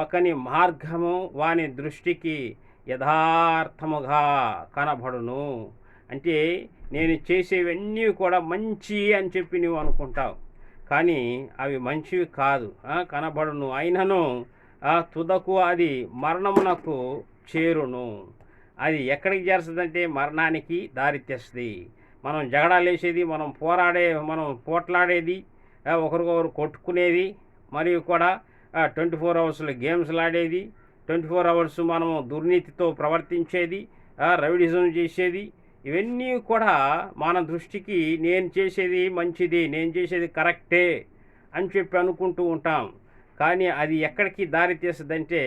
ఒకని మార్గము వాని దృష్టికి యథార్థముగా కనబడును. అంటే నేను చేసేవన్నీ కూడా మంచి అని చెప్పి నువ్వు అనుకుంటావు, కానీ అవి మంచివి కాదు, కనబడును. అయినను తుదకు అది మరణమునకు చేరును. అది ఎక్కడికి చేరుస్తుందంటే మరణానికి దారితీస్తుంది. మనం జగడాలేసేది, మనం పోట్లాడేది, ఒకరికొకరు కొట్టుకునేది, మరియు కూడా 24 అవర్స్లో గేమ్స్లు ఆడేది, 24 అవర్స్ మనము దుర్నీతితో ప్రవర్తించేది, రౌడిజం చేసేది, ఇవన్నీ కూడా మన దృష్టికి నేను చేసేది మంచిది, నేను చేసేది కరెక్టే అని చెప్పి అనుకుంటూ ఉంటాం. కానీ అది ఎక్కడికి దారి తీస్తుందంటే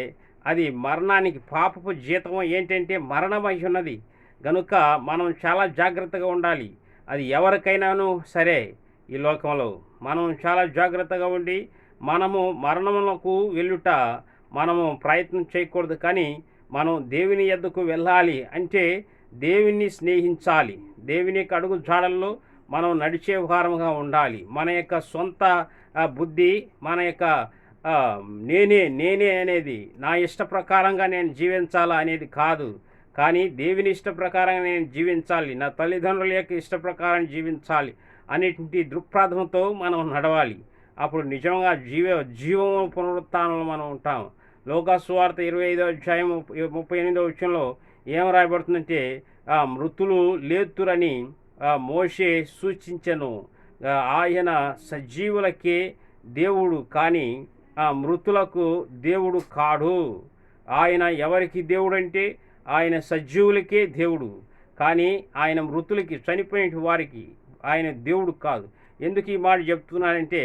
అది మరణానికి. పాపపు జీతం ఏంటంటే మరణమై ఉన్నది. కనుక మనం చాలా జాగ్రత్తగా ఉండాలి. అది ఎవరికైనాను సరే ఈ లోకంలో మనం చాలా జాగ్రత్తగా ఉండి మనము మరణములకు వెళ్ళుట మనము ప్రయత్నం చేయకూడదు. కానీ మనం దేవుని యొద్దకు వెళ్ళాలి అంటే దేవుని స్నేహించాలి. దేవుని యొక్క అడుగు జాడల్లో మనం నడిచే వారముగా ఉండాలి. మన యొక్క సొంత బుద్ధి, మన యొక్క నేనే అనేది, నా ఇష్ట ప్రకారంగా నేను జీవించాలా అనేది కాదు, కానీ దేవుని ఇష్ట ప్రకారంగా నేను జీవించాలి, నా తల్లిదండ్రుల యొక్క ఇష్ట ప్రకారం జీవించాలి అనేటువంటి దృక్పథంతో మనం నడవాలి. అప్పుడు నిజంగా జీవము పునరుత్థానంలో మనం ఉంటాం. లోకా సువార్త 25వ అధ్యాయం 38వ వచనంలో ఏం రాయబడుతుందంటే, మృతులు లేతురని మోషే సూచించెను. ఆయన సజీవులకే దేవుడు, కానీ మృతులకు దేవుడు కాడు. ఆయన ఎవరికి దేవుడు అంటే ఆయన సజీవులకే దేవుడు, కానీ ఆయన మృతులకి, చనిపోయిన వారికి ఆయన దేవుడు కాదు. ఎందుకు ఈ మాట చెప్తున్నానంటే,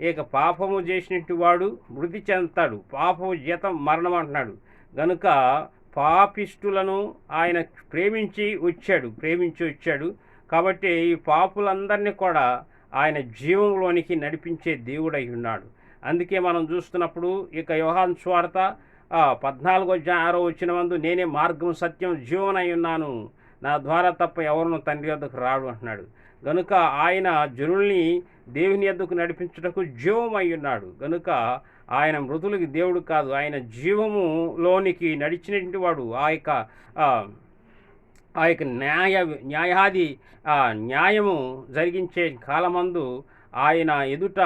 ఇక పాపము చేసినట్టు వాడు మృతి చెందుతాడు, పాపము జీతం మరణం అంటున్నాడు. కనుక పాపిష్టులను ఆయన ప్రేమించి వచ్చాడు. కాబట్టి ఈ పాపులందరినీ కూడా ఆయన జీవంలోనికి నడిపించే దేవుడై ఉన్నాడు. అందుకే మనం చూస్తున్నప్పుడు ఇక యోహాను సువార్త 14వ అధ్యాయం 6వ వచనమందు, నేనే మార్గం సత్యం జీవనై ఉన్నాను, నా ద్వారా తప్ప ఎవరును తండ్రి వద్దకు రాడు అంటున్నాడు. కనుక ఆయన జనుల్ని దేవుని యొద్దకు నడిపించుటకు జీవమై ఉన్నాడు. కనుక ఆయన మృతులకి దేవుడు కాదు, ఆయన జీవములోనికి నడిచినటువంటి వాడు. ఆ యొక్క న్యాయము జరిగించే కాలమందు ఆయన ఎదుట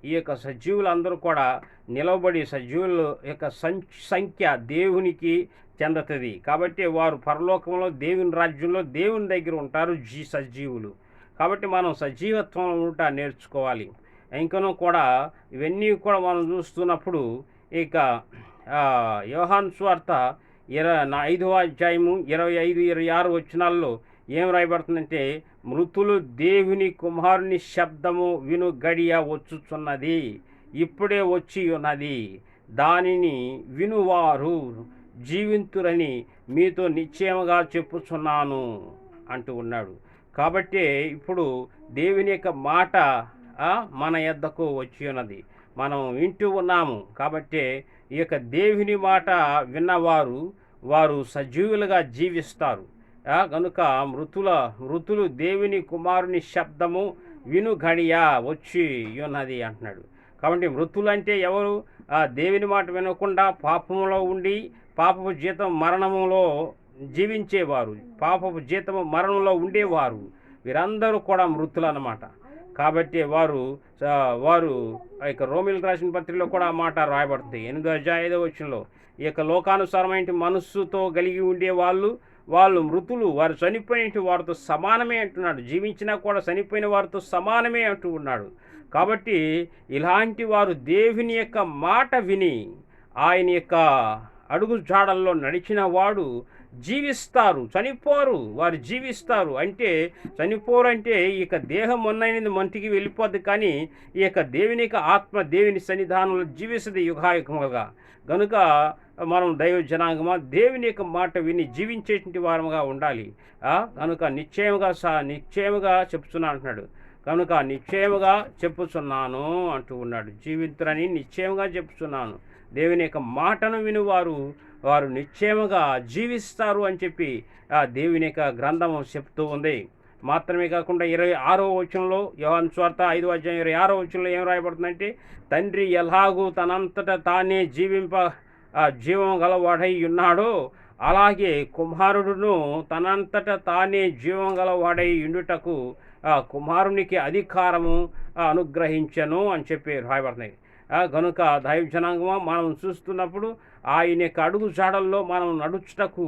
ఈ యొక్క సజీవులందరూ కూడా నిలవబడి సజీవుల యొక్క సంఖ్య దేవునికి చెందుతుంది. కాబట్టి వారు పరలోకంలో దేవుని రాజ్యంలో దేవుని దగ్గర ఉంటారు సజీవులు. కాబట్టి మనం సజీవత్వంలో ఉంటా నేర్చుకోవాలి. ఇంకనూ కూడా ఇవన్నీ కూడా మనం చూస్తున్నప్పుడు ఇక యోహాను సువార్త 5వ అధ్యాయము 25, 26 వచనాల్లో ఏం రాయబడుతుందంటే, మృతులు దేవుని కుమారుని శబ్దము విను గడియ వచ్చుచున్నది, ఇప్పుడే వచ్చి ఉన్నది, దానిని వినువారు జీవింతురని మీతో నిశ్చయముగా చెప్పుచున్నాను అంటూ ఉన్నాడు. కాబట్టి ఇప్పుడు దేవుని యొక్క మాట మన యొద్దకు వచ్చి ఉన్నది, మనం వింటూ ఉన్నాము. కాబట్టి ఈ యొక్క దేవుని మాట విన్నవారు వారు సజీవులుగా జీవిస్తారు. కనుక మృతులు దేవుని కుమారుని శబ్దము విను గడియ వచ్చి ఉన్నది అంటున్నాడు. కాబట్టి మృతులు అంటే ఎవరు? దేవుని మాట వినకుండా పాపములో ఉండి పాపపు జీతం మరణములో జీవించేవారు, పాపపు జీతము మరణంలో ఉండేవారు, వీరందరూ కూడా మృతులు అన్నమాట. కాబట్టి వారు ఇక రోమిలకు రాసిన పత్రికలో కూడా ఆ మాట రాయబడుతుంది. 8వ అధ్యాయం 5వ వచనంలో, ఈ యొక్క లోకానుసారమైన మనస్సుతో కలిగి ఉండే వాళ్ళు మృతులు, వారు చనిపోయిన వారితో సమానమే అంటున్నాడు. జీవించినా కూడా చనిపోయిన వారితో సమానమే అంటూ ఉన్నాడు. కాబట్టి ఇలాంటి వారు దేవుని యొక్క మాట విని ఆయన యొక్క అడుగు జాడల్లో నడిచిన వాడు జీవిస్తారు, చనిపోరు, వారు జీవిస్తారు. అంటే చనిపోరంటే ఇక దేహం మొన్నైనది మంటికి వెళ్ళిపోద్ది, కానీ ఈ యొక్క దేవుని యొక్క ఆత్మ దేవుని సన్నిధానంలో జీవిస్తుంది యుగాయుగముగా. కనుక మనం దైవ జనాంగమా దేవుని యొక్క మాట విని జీవించేటువంటి వారముగా ఉండాలి. కనుక నిశ్చయముగా చెప్తున్నాను అంటున్నాడు. కనుక నిశ్చయముగా చెప్పుచున్నాను అంటూ ఉన్నాడు. జీవితురని నిశ్చయముగా చెప్తున్నాను. దేవుని యొక్క మాటను వారు నిశ్చయముగా జీవిస్తారు అని చెప్పి దేవుని యొక్క గ్రంథము చెప్తూ ఉంది. మాత్రమే కాకుండా 26వ వచనంలో, యోహాను సువార్త 5వ అధ్యాయం 26వ వచనంలో ఏం రాయబడుతుందంటే, తండ్రి ఎలాగూ తనంతట తానే జీవం గలవాడై ఉన్నాడో అలాగే కుమారుడును తనంతట తానే జీవం గలవాడై ఉండుటకు కుమారునికి అధికారము అనుగ్రహించను అని చెప్పి రాయబడుతున్నాయి. కనుక దైవ జనాంగమా మనం చూస్తున్నప్పుడు ఆయన యొక్క అడుగు జాడల్లో మనం నడుచుటకు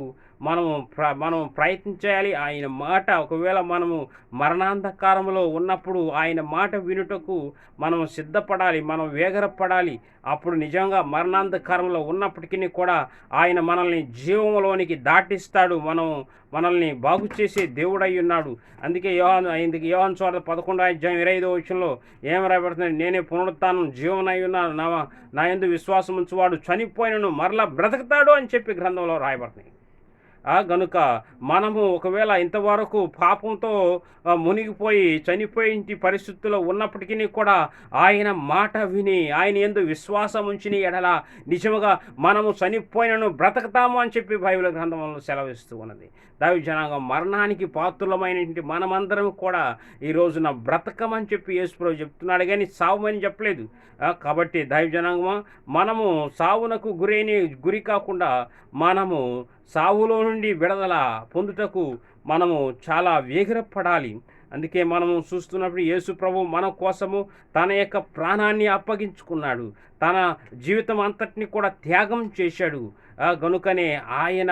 మనం ప్రయత్నించాలి. ఆయన మాట ఒకవేళ మనము మరణాంధకారంలో ఉన్నప్పుడు ఆయన మాట వినుటకు మనం సిద్ధపడాలి, మనం వేగరపడాలి. అప్పుడు నిజంగా మరణాంధకారంలో ఉన్నప్పటికీ కూడా ఆయన మనల్ని జీవంలోనికి దాటిస్తాడు, మనల్ని బాగు చేసే దేవుడై ఉన్నాడు. అందుకే యోహాను సువార్త 11వ అధ్యాయం 25వ వచనంలో ఏం రాయబడుతుంది, నేనే పునరుత్థానం జీవనై ఉన్నాను, నా యందు విశ్వాసం ఉంచువాడు చనిపోయినను మరలా బ్రతుకుతాడు అని చెప్పి గ్రంథంలో రాయబడుతుంది. గనుక మనము ఒకవేళ ఇంతవరకు పాపంతో మునిగిపోయి చనిపోయింటి పరిస్థితుల్లో ఉన్నప్పటికీ కూడా ఆయన మాట విని ఆయన యందు విశ్వాసం ఉంచిన ఎడల నిజముగా మనము చనిపోయినను బ్రతకతాము అని చెప్పి బైబిల్ గ్రంథంలో సెలవిస్తూ ఉన్నది. దైవ జనాంగం మరణానికి పాత్రులమైనటువంటి మనమందరం కూడా ఈ రోజున బ్రతకమని చెప్పి యేసుప్రభువు చెప్తున్నాడు, కానీ సావుమని చెప్పలేదు. కాబట్టి దైవ జనాంగమా మనము సావునకు గురి కాకుండా మనము సావులో నుండి విడుదల పొందుటకు మనము చాలా వేగిరపడాలి. అందుకే మనము చూస్తున్నప్పుడు యేసు ప్రభు మన కోసము తన యొక్క ప్రాణాన్ని అప్పగించుకున్నాడు, తన జీవితం అంతటిని కూడా త్యాగం చేశాడు. గనుకనే ఆయన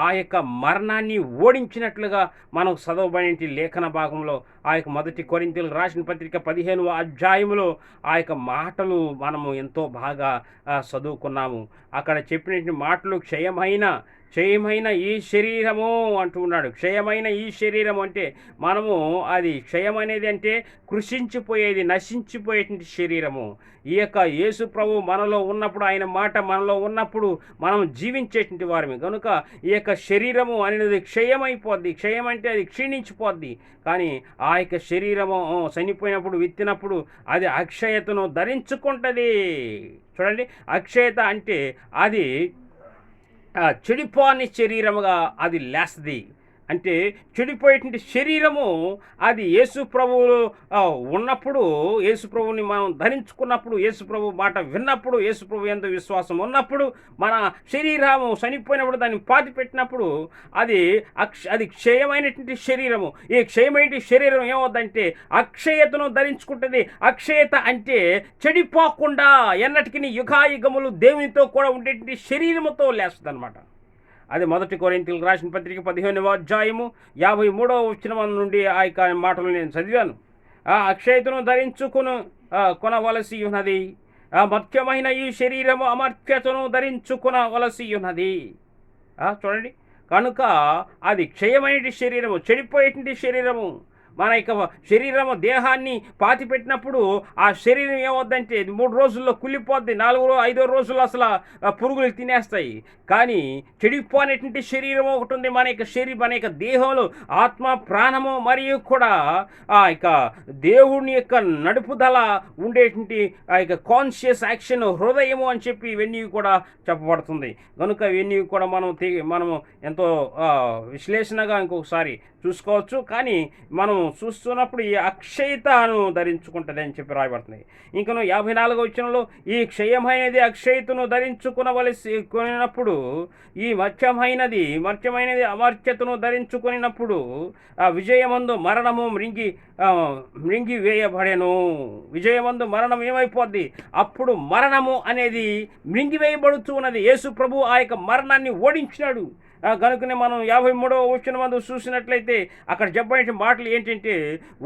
ఆ యొక్క మరణాన్ని ఓడించినట్లుగా మనకు చదవబడిన లేఖన భాగంలో ఆ యొక్క 1 కొరింథీయులకు రాసిన పత్రిక 15వ అధ్యాయంలో ఆ యొక్క మాటలు మనము ఎంతో బాగా చదువుకున్నాము. అక్కడ చెప్పిన మాటలు క్షయమైన ఈ శరీరము అంటూ ఉన్నాడు. క్షయమైన ఈ శరీరం అంటే మనము అది క్షయం అనేది అంటే కృషించిపోయేది, నశించిపోయేటువంటి శరీరము. ఈ యొక్క యేసు ప్రభు మనలో ఉన్నప్పుడు, ఆయన మాట మనలో ఉన్నప్పుడు మనం జీవించేటువంటి వారమే. కనుక ఈ యొక్క శరీరము అనేది క్షయమైపోద్ది. క్షయం అంటే అది క్షీణించిపోద్ది. కానీ ఆ యొక్క శరీరము చనిపోయినప్పుడు విత్తినప్పుడు అది అక్షయతను ధరించుకుంటుంది. చూడండి, అక్షయత అంటే అది చెడిపోని శరీరముగా అది లేస్తుంది. అంటే చెడిపోయేటువంటి శరీరము అది యేసు ప్రభువు ఉన్నప్పుడు, యేసు ప్రభువుని మనం ధరించుకున్నప్పుడు, యేసు ప్రభు మాట విన్నప్పుడు, యేసు ప్రభు యందు విశ్వాసం ఉన్నప్పుడు, మన శరీరము చనిపోయినప్పుడు దాన్ని పాతి పెట్టినప్పుడు అది క్షయమైనటువంటి శరీరము. ఈ క్షయమైన శరీరం ఏమవుద్దంటే అక్షయతను ధరించుకుంటుంది. అక్షయత అంటే చెడిపోకుండా ఎన్నటికీ యుగాయుగములు దేవునితో కూడా ఉండేటువంటి శరీరముతో లేస్తుంది అనమాట. అది 1 కొరింథీయులకు రాసిన పత్రిక 15వ అధ్యాయము 53వ వచనం నుండి ఆ యొక్క మాటలు నేను చదివాను. ఆ అక్షయతను కొనవలసి ఉన్నది. ఆ మర్త్యమైన ఈ శరీరము అమర్త్యతను ధరించుకొనవలసి ఉన్నది. చూడండి, కనుక అది క్షయమైన శరీరము, చెడిపోయేటువంటి శరీరము. మన యొక్క శరీరము దేహాన్ని పాతి పెట్టినప్పుడు ఆ శరీరం ఏమవుద్దంటే 3 రోజుల్లో కుళ్ళిపోద్ది, 4-5 రోజుల్లో అసలు పురుగులు తినేస్తాయి. కానీ చెడిపోయినటువంటి శరీరం ఒకటి ఉంది. మన యొక్క దేహంలో ఆత్మ, ప్రాణము మరియు కూడా ఆ యొక్క దేవుని యొక్క నడుపుదల ఉండేటువంటి ఆ యొక్క కాన్షియస్ యాక్షన్, హృదయము అని చెప్పి ఇవన్నీ కూడా చెప్పబడుతుంది. కనుక ఇవన్నీ కూడా మనము ఎంతో విశ్లేషణగా ఇంకొకసారి చూసుకోవచ్చు. కానీ మనం చూస్తున్నప్పుడు ఈ అక్షయతను ధరించుకుంటుంది అని చెప్పి రాయబడుతుంది. ఇంకను 54వ వచనంలో ఈ క్షయమైనది అక్షయతను ధరించుకునవలసినప్పుడు, ఈ మర్త్యమైనది అమర్త్యతను ధరించుకున్నప్పుడు ఆ విజయమందు మరణము మృంగి వేయబడెను. విజయమందు మరణం ఏమైపోద్ది? అప్పుడు మరణము అనేది మృంగివేయబడుతూ ఉన్నది. యేసు ప్రభు ఆ యొక్క మరణాన్ని ఓడించినాడు. కనుకనే మనం 53వ వచనం మందు చూసినట్లయితే అక్కడ చెప్పిన మాటలు ఏంటంటే,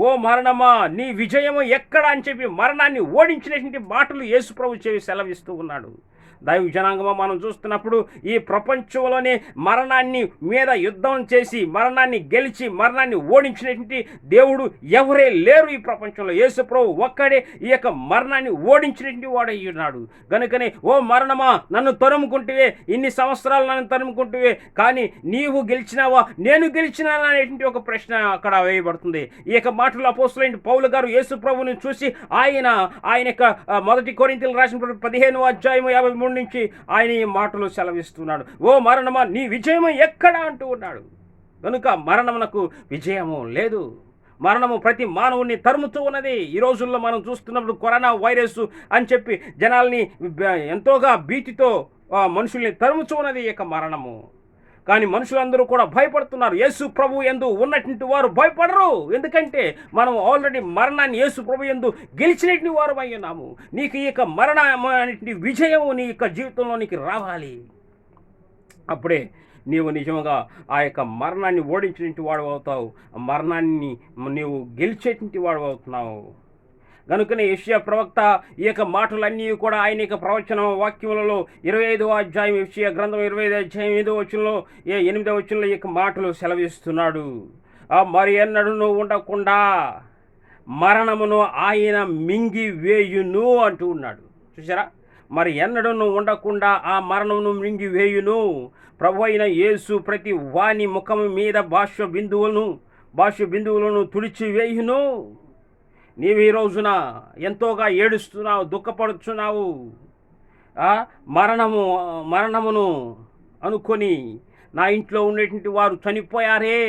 ఓ మరణమా నీ విజయము ఎక్కడ అని చెప్పి మరణాన్ని ఓడించినటువంటి మాటలు యేసు ప్రభు సెలవిస్తూ ఉన్నాడు. దైవ జనాంగమా, మనం చూస్తున్నప్పుడు ఈ ప్రపంచంలోనే మరణాన్ని మీద యుద్ధం చేసి మరణాన్ని గెలిచి మరణాన్ని ఓడించినటువంటి దేవుడు ఎవరే లేరు ఈ ప్రపంచంలో. యేసు ప్రభు ఒక్కడే ఈ యొక్క మరణాన్ని ఓడించినటువంటి వాడై ఉన్నాడు. కనుకనే ఓ మరణమా నన్ను తరుముకుంటువే, ఇన్ని సంవత్సరాలు నన్ను తరుముకుంటువే, కానీ నీవు గెలిచినావా, నేను గెలిచినానా అనేటువంటి ఒక ప్రశ్న అక్కడ వేయబడుతుంది. ఈ యొక్క మాటలు అపోస్తలుడైన పౌలు గారు యేసు ప్రభువుని చూసి ఆయన యొక్క 1 కొరింథీయులకు రాసిన 15వ అధ్యాయము 53 నుంచి ఆయన ఈ మాటలు సెలవిస్తున్నాడు. ఓ మరణమా నీ విజయము ఎక్కడ అంటూ ఉన్నాడు. కనుక మరణమునకు విజయము లేదు. మరణము ప్రతి మానవుని తరుముతూ ఉన్నది. ఈ రోజుల్లో మనం చూస్తున్నప్పుడు కరోనా వైరస్ అని చెప్పి జనాల్ని ఎంతోగా భీతితో మనుషుల్ని తరుముతూ ఉన్నది ఈ యొక్క మరణము. కానీ మనుషులందరూ కూడా భయపడుతున్నారు. యేసు ప్రభు యందు ఉన్నటువంటి వారు భయపడరు. ఎందుకంటే మనం ఆల్రెడీ మరణాన్ని యేసు ప్రభు యందు గెలిచినటువంటి వారు అయి ఉన్నాము. నీకు ఈ యొక్క మరణమైనటువంటి విజయము నీ యొక్క జీవితంలో నీకు రావాలి. అప్పుడే నీవు నిజంగా ఆ యొక్క మరణాన్ని ఓడించినటువంటి వాడు అవుతావు. మరణాన్ని నీవు గెలిచేటువంటి వాడు అవుతున్నావు. కనుకనే యెషయా ప్రవక్త ఈ యొక్క మాటలన్నీ కూడా ఆయన యొక్క ప్రవచన వాక్యములలో 25వ అధ్యాయం, యెషయా గ్రంథం 25వ అధ్యాయం 5వ వచనంలో 8వ వచనంలో ఈ యొక్క మాటలు సెలవిస్తున్నాడు. మరి ఎన్నడూ ఉండకుండా మరణమును ఆయన మింగివేయును అంటూ ఉన్నాడు. చూసారా, మరి ఎన్నడూ ఉండకుండా ఆ మరణమును మింగివేయును. ప్రభు అయిన యేసు ప్రతి వాని ముఖము మీద బాష్య బిందువులను తుడిచివేయును. నీవు ఈ రోజున ఎంతోగా ఏడుస్తున్నావు, దుఃఖపడుతున్నావు. మరణమును అనుకొని నా ఇంట్లో ఉండేటువంటి వారు చనిపోయారే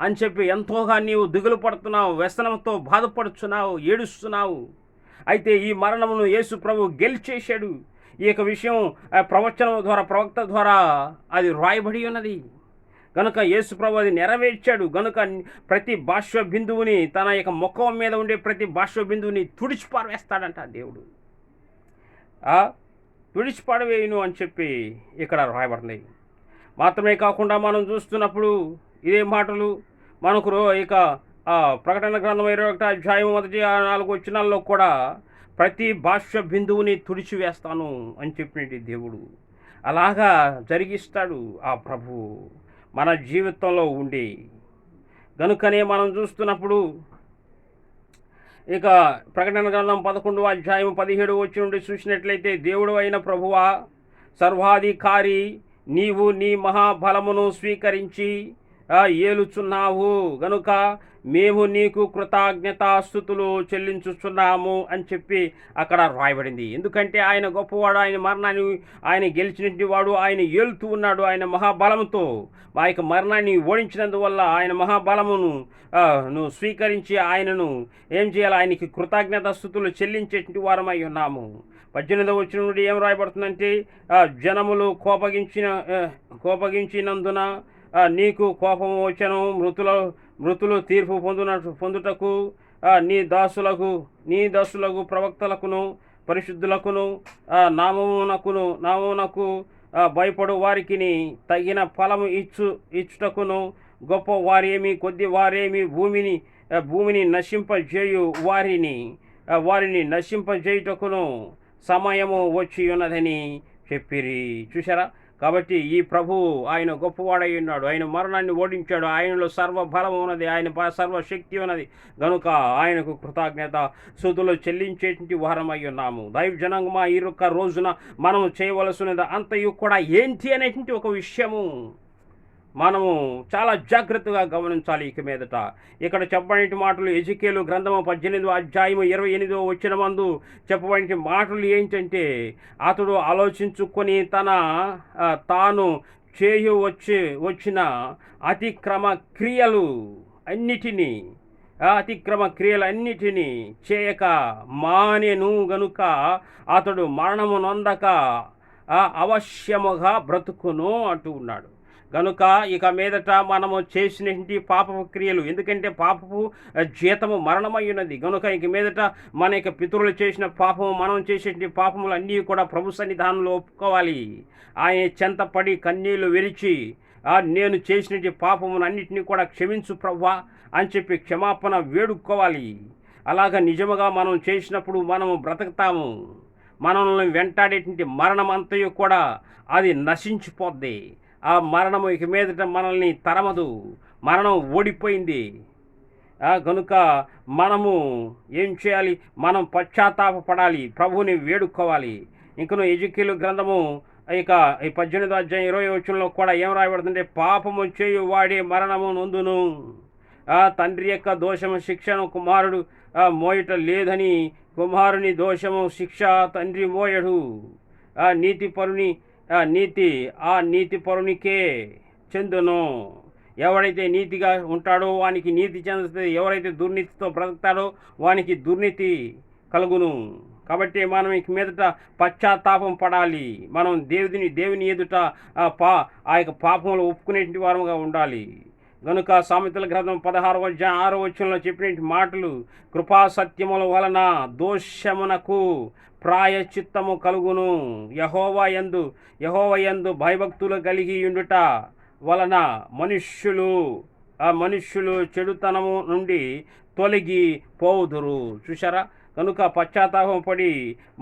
అని చెప్పి ఎంతోగా నీవు దిగులు పడుతున్నావు, వ్యసనంతో బాధపడుతున్నావు, ఏడుస్తున్నావు. అయితే ఈ మరణమును యేసు ప్రభు గెలిచేశాడు. ఈ యొక్క విషయం ప్రవచనం ద్వారా, ప్రవక్త ద్వారా అది రాయబడి ఉన్నది. కనుక యేసు ప్రభు అది నెరవేర్చాడు. కనుక ప్రతి బాష్య బిందువుని, తన యొక్క ముఖం మీద ఉండే ప్రతి బాష్య బిందువుని తుడిచిపారవేస్తాడంట దేవుడు. తుడిచిపారవేయును అని చెప్పి ఇక్కడ రాయబడింది. మాత్రమే కాకుండా మనం చూస్తున్నప్పుడు ఇదే మాటలు మనకు ఇక ప్రకటన గ్రంథం 21వ అధ్యాయం 1-4 వచనాల్లో కూడా ప్రతి బాష్య బిందువుని తుడిచివేస్తాను అని చెప్పినట్టు దేవుడు అలాగా జరిగిస్తాడు ఆ ప్రభువు మన జీవితంలో ఉండి. కనుకనే మనం చూస్తున్నప్పుడు ఇక ప్రకటన గ్రంథం 11వ అధ్యాయం 17వ వచనం నుండి చూసినట్లయితే, దేవుడు అయిన ప్రభువా, సర్వాధికారి, నీవు నీ మహాబలమును స్వీకరించి ఏలుచున్నావు గనుక మేము నీకు కృతజ్ఞతాస్తుతులు చెల్లించుచున్నాము అని చెప్పి అక్కడ రాయబడింది. ఎందుకంటే ఆయన గొప్పవాడు, ఆయన మరణాన్ని ఆయన గెలిచినటువంటి వాడు, ఆయన ఏలుతూ ఉన్నాడు ఆయన మహాబలంతో. మా యొక్క మరణాన్ని ఓడించినందువల్ల ఆయన మహాబలమును నువ్వు స్వీకరించి ఆయనను ఏం చేయాలి, ఆయనకి కృతజ్ఞతాస్తుతులు చెల్లించేటువంటి వారమై ఉన్నాము. 18వ వచనం నుండి ఏం రాయబడుతుందంటే, జనములు కోపగించినందున నీకు కోపము వచ్చెను, మృతులు తీర్పు పొందుటకు నీ దాసులకు ప్రవక్తలకును పరిశుద్ధులకును నామమునకు భయపడు వారికిని తగిన ఫలము ఇచ్చుటకును, గొప్ప వారేమి కొద్ది వారేమి భూమిని నశింపజేయు వారిని నశింపజేయుటకును సమయము వచ్చి ఉన్నదని చెప్పిరి. చూసారా? కాబట్టి ఈ ప్రభు ఆయన గొప్పవాడై ఉన్నాడు, ఆయన మరణాన్ని ఓడించాడు, ఆయనలో సర్వబలం ఉన్నది, ఆయన సర్వశక్తి ఉన్నది గనుక ఆయనకు కృతజ్ఞత స్తుతులు చెల్లించేటువంటి వారమై ఉన్నాము. దైవ జనాంగమా, ఈ యొక్క రోజున మనము చేయవలసినది అంతయు కూడా ఏంటి అనేటువంటి ఒక విషయము మనము చాలా జాగ్రత్తగా గమనించాలి. ఇక మీదట ఇక్కడ చెప్పబడిన మాటలు ఎజికేలు గ్రంథము 18వ అధ్యాయము 28వ వచనమందు చెప్పబడిన మాటలు ఏంటంటే, అతడు ఆలోచించుకొని తాను వచ్చిన అతిక్రమ క్రియలన్నిటినీ చేయక మానెను గనుక అతడు మరణము నొందక అవశ్యముగా బ్రతుకును అంటూ ఉన్నాడు. కనుక ఇక మీదట మనము చేసినటువంటి పాపపు క్రియలు, ఎందుకంటే పాపపు జీతము మరణమై ఉన్నది కనుక ఇక మీదట మన యొక్క పితరులు చేసిన పాపము, మనం చేసేటువంటి పాపములు అన్నీ కూడా ప్రభు సన్నిధానంలో ఒప్పుకోవాలి. ఆయన చెంతపడి కన్నీళ్లు విరిచి నేను చేసినటువంటి పాపమును అన్నిటినీ కూడా క్షమించు ప్రభువా అని చెప్పి క్షమాపణ వేడుకోవాలి. అలాగ నిజముగా మనం చేసినప్పుడు మనము బ్రతుకుతాము. మనల్ని వెంటాడేటువంటి మరణం అంతయు కూడా అది నశించిపోద్ది. ఆ మరణము ఇక మీదట మనల్ని తరమదు, మరణం ఓడిపోయింది. కనుక మనము ఏం చేయాలి, మనం పశ్చాత్తాపపడాలి, ప్రభువుని వేడుకోవాలి. ఇంకను ఎజికేలు గ్రంథము ఇక ఈ 18వ అధ్యాయం 20వ వచనంలో కూడా ఏం రాయబడుతుంటే, పాపము చేయు వాడే మరణము నొందును, తండ్రి యొక్క దోషము శిక్షను కుమారుడు మోయట లేదని, కుమారుని దోషము శిక్ష తండ్రి మోయడు. నీతిపరునికే చెందును. ఎవరైతే నీతిగా ఉంటాడో వానికి నీతి చెందుతుంది, ఎవరైతే దుర్నీతితో బ్రతుకుతాడో వానికి దుర్నీతి కలుగును. కాబట్టి మనం ఇక మీదట పశ్చాత్తాపం పడాలి. మనం దేవుని ఎదుట ఆ యొక్క పాపములు ఒప్పుకునేటువంటి వారముగా ఉండాలి. కనుక సామెతల గ్రంథం 16వ అధ్యాయం 6వ వచనంలో చెప్పిన మాటలు, కృపా సత్యముల వలన దోషమునకు ప్రాయచిత్తము కలుగును, యెహోవా యందు భయభక్తులు కలిగి ఉండుట వలన మనుష్యులు చెడుతనము నుండి తొలగి పోవుదురు. చూసారా? కనుక పశ్చాత్తాపం పడి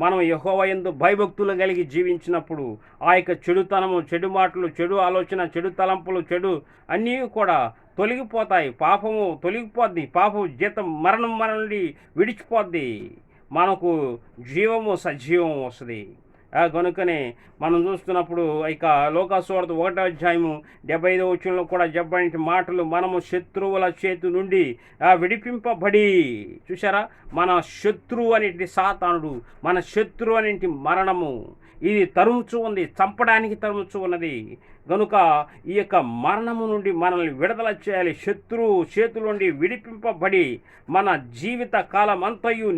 మనం యెహోవా యందు భయభక్తులు కలిగి జీవించినప్పుడు ఆ యొక్క చెడుతనము, చెడు మాటలు, చెడు ఆలోచన, చెడు తలంపులు, చెడు అన్నీ కూడా తొలగిపోతాయి. పాపము తొలగిపోద్ది, పాపము జీతం మరణం మన నుండి విడిచిపోద్ది, మనకు జీవము సజీవం వస్తుంది. కనుకనే మనం చూస్తున్నప్పుడు ఇక లోకాసువార్త 1వ అధ్యాయము 75వ వచనంలో కూడా చెప్పబడిన మాటలు, మనము శత్రువుల చేతి నుండి విడిపింపబడి, చూసారా? మన శత్రువు అనేటి సాతానుడు, మన శత్రువు అనేటి మరణము ఇది తరుముచు ఉంది, చంపడానికి తరుముచు ఉన్నది. కనుక ఈ యొక్క మరణము నుండి మనల్ని విడుదల చేయాలి. శత్రువు చేతుల నుండి విడిపింపబడి మన జీవిత కాలం అంతయు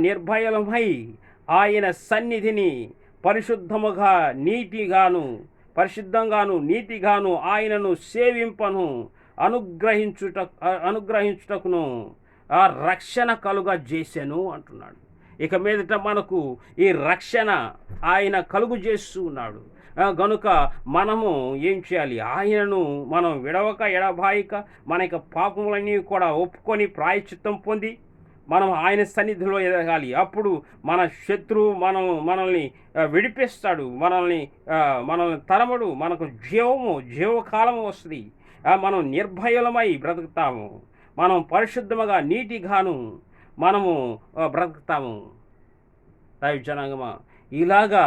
నిర్భయమై ఆయన సన్నిధిని పరిశుద్ధంగాను నీతిగాను ఆయనను సేవింపను అనుగ్రహించుటకును రక్షణ కలుగా చేశాను అంటున్నాడు. ఇక మీదట మనకు ఈ రక్షణ ఆయన కలుగు చేస్తూ ఉన్నాడు. గనుక మనము ఏం చేయాలి, ఆయనను మనం విడవక ఎడబాయిక మన యొక్క పాపములన్నీ కూడా ఒప్పుకొని ప్రాయశ్చిత్తం పొంది మనం ఆయన సన్నిధిలో ఎదగాలి. అప్పుడు మన శత్రువు మనల్ని విడిపిస్తాడు, మనల్ని తరమడు, మనకు జీవకాలము వస్తుంది. మనం నిర్భయలమై బ్రతుకుతాము, మనం పరిశుద్ధముగా నీతిగాను మనము బ్రతుకుతాము. దైవ జనాంగమా, ఇలాగా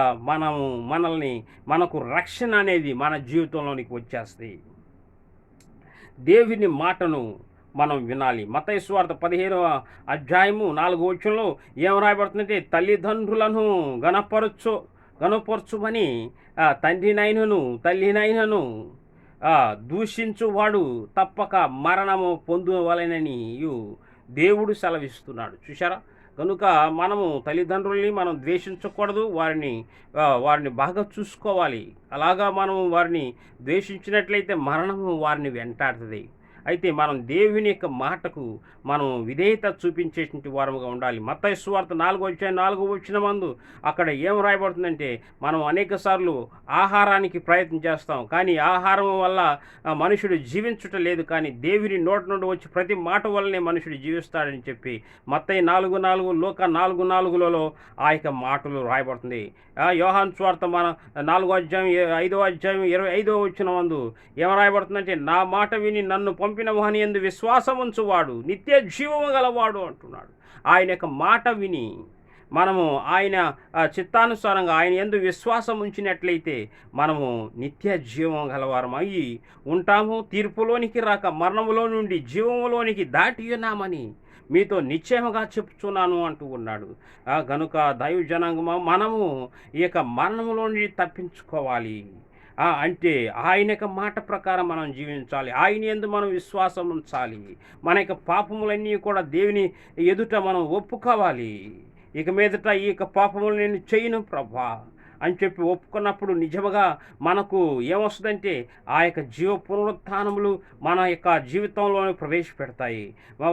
మనకు రక్షణ అనేది మన జీవితంలోనికి వచ్చేస్తాయి. దేవుని మాటను మనం వినాలి. మత్తయి సువార్త 15వ అధ్యాయము 4వ వచనంలో ఏం రాయబడుతుందంటే, తల్లిదండ్రులను గనపరచుమని తండ్రినైనను తల్లినైనను దూషించువాడు తప్పక మరణము పొందువలెనని దేవుడు సెలవిస్తున్నాడు. చూశారా? కనుక మనము తల్లిదండ్రుల్ని మనం ద్వేషించకూడదు, వారిని బాగా చూసుకోవాలి. అలాగా మనం వారిని ద్వేషించినట్లయితే మరణము వారిని వెంటాడుతుంది. అయితే మనం దేవుని యొక్క మాటకు మనం విధేయత చూపించేటువంటి వారముగా ఉండాలి. మత్తయి సువార్త 4వ అధ్యాయం 4వ వచనమందు అక్కడ ఏం రాయబడుతుందంటే, మనం అనేక సార్లు ఆహారానికి ప్రయత్నం చేస్తాం, కానీ ఆహారం వల్ల మనుషుడు జీవించుట లేదు, కానీ దేవుని నోటి నుండి వచ్చి ప్రతి మాట వల్లనే మనుషుడు జీవిస్తాడని చెప్పి మత్తయి 4:4, లూకా 4:4లలో ఆ యొక్క మాటలు రాయబడుతుంది. యోహాను సువార్త మన 5వ అధ్యాయం 25వ వచనమందు ఏం రాయబడుతుందంటే, నా మాట విని నన్ను పంపిన వాని యందు విశ్వాసం ఉంచువాడు నిత్య జీవము గలవాడు అంటున్నాడు. ఆయన యొక్క మాట విని మనము ఆయన చిత్తానుసారంగా ఆయన యందు విశ్వాసం ఉంచినట్లయితే మనము నిత్య జీవం గలవారం అయ్యి ఉంటాము. తీర్పులోనికి రాక మరణములో నుండి జీవములోనికి దాటి ఉన్నామని మీతో నిశ్చయముగా చెప్తున్నాను అంటూ ఉన్నాడు. గనుక దైవ జనాంగము మనము ఈ యొక్క మరణములో నుండి తప్పించుకోవాలి. అంటే ఆయన యొక్క మాట ప్రకారం మనం జీవించాలి. ఆయన యందు మనం విశ్వాసం ఉంచాలి. మన యొక్క పాపములన్నీ కూడా దేవుని ఎదుట మనం ఒప్పుకోవాలి. ఇక మీదట ఈ యొక్క పాపములు నేను చేయను ప్రభా అని చెప్పి ఒప్పుకున్నప్పుడు నిజముగా మనకు ఏమొస్తుందంటే ఆ యొక్క జీవ పునరుత్థానములు మన యొక్క జీవితంలోనే ప్రవేశపెడతాయి.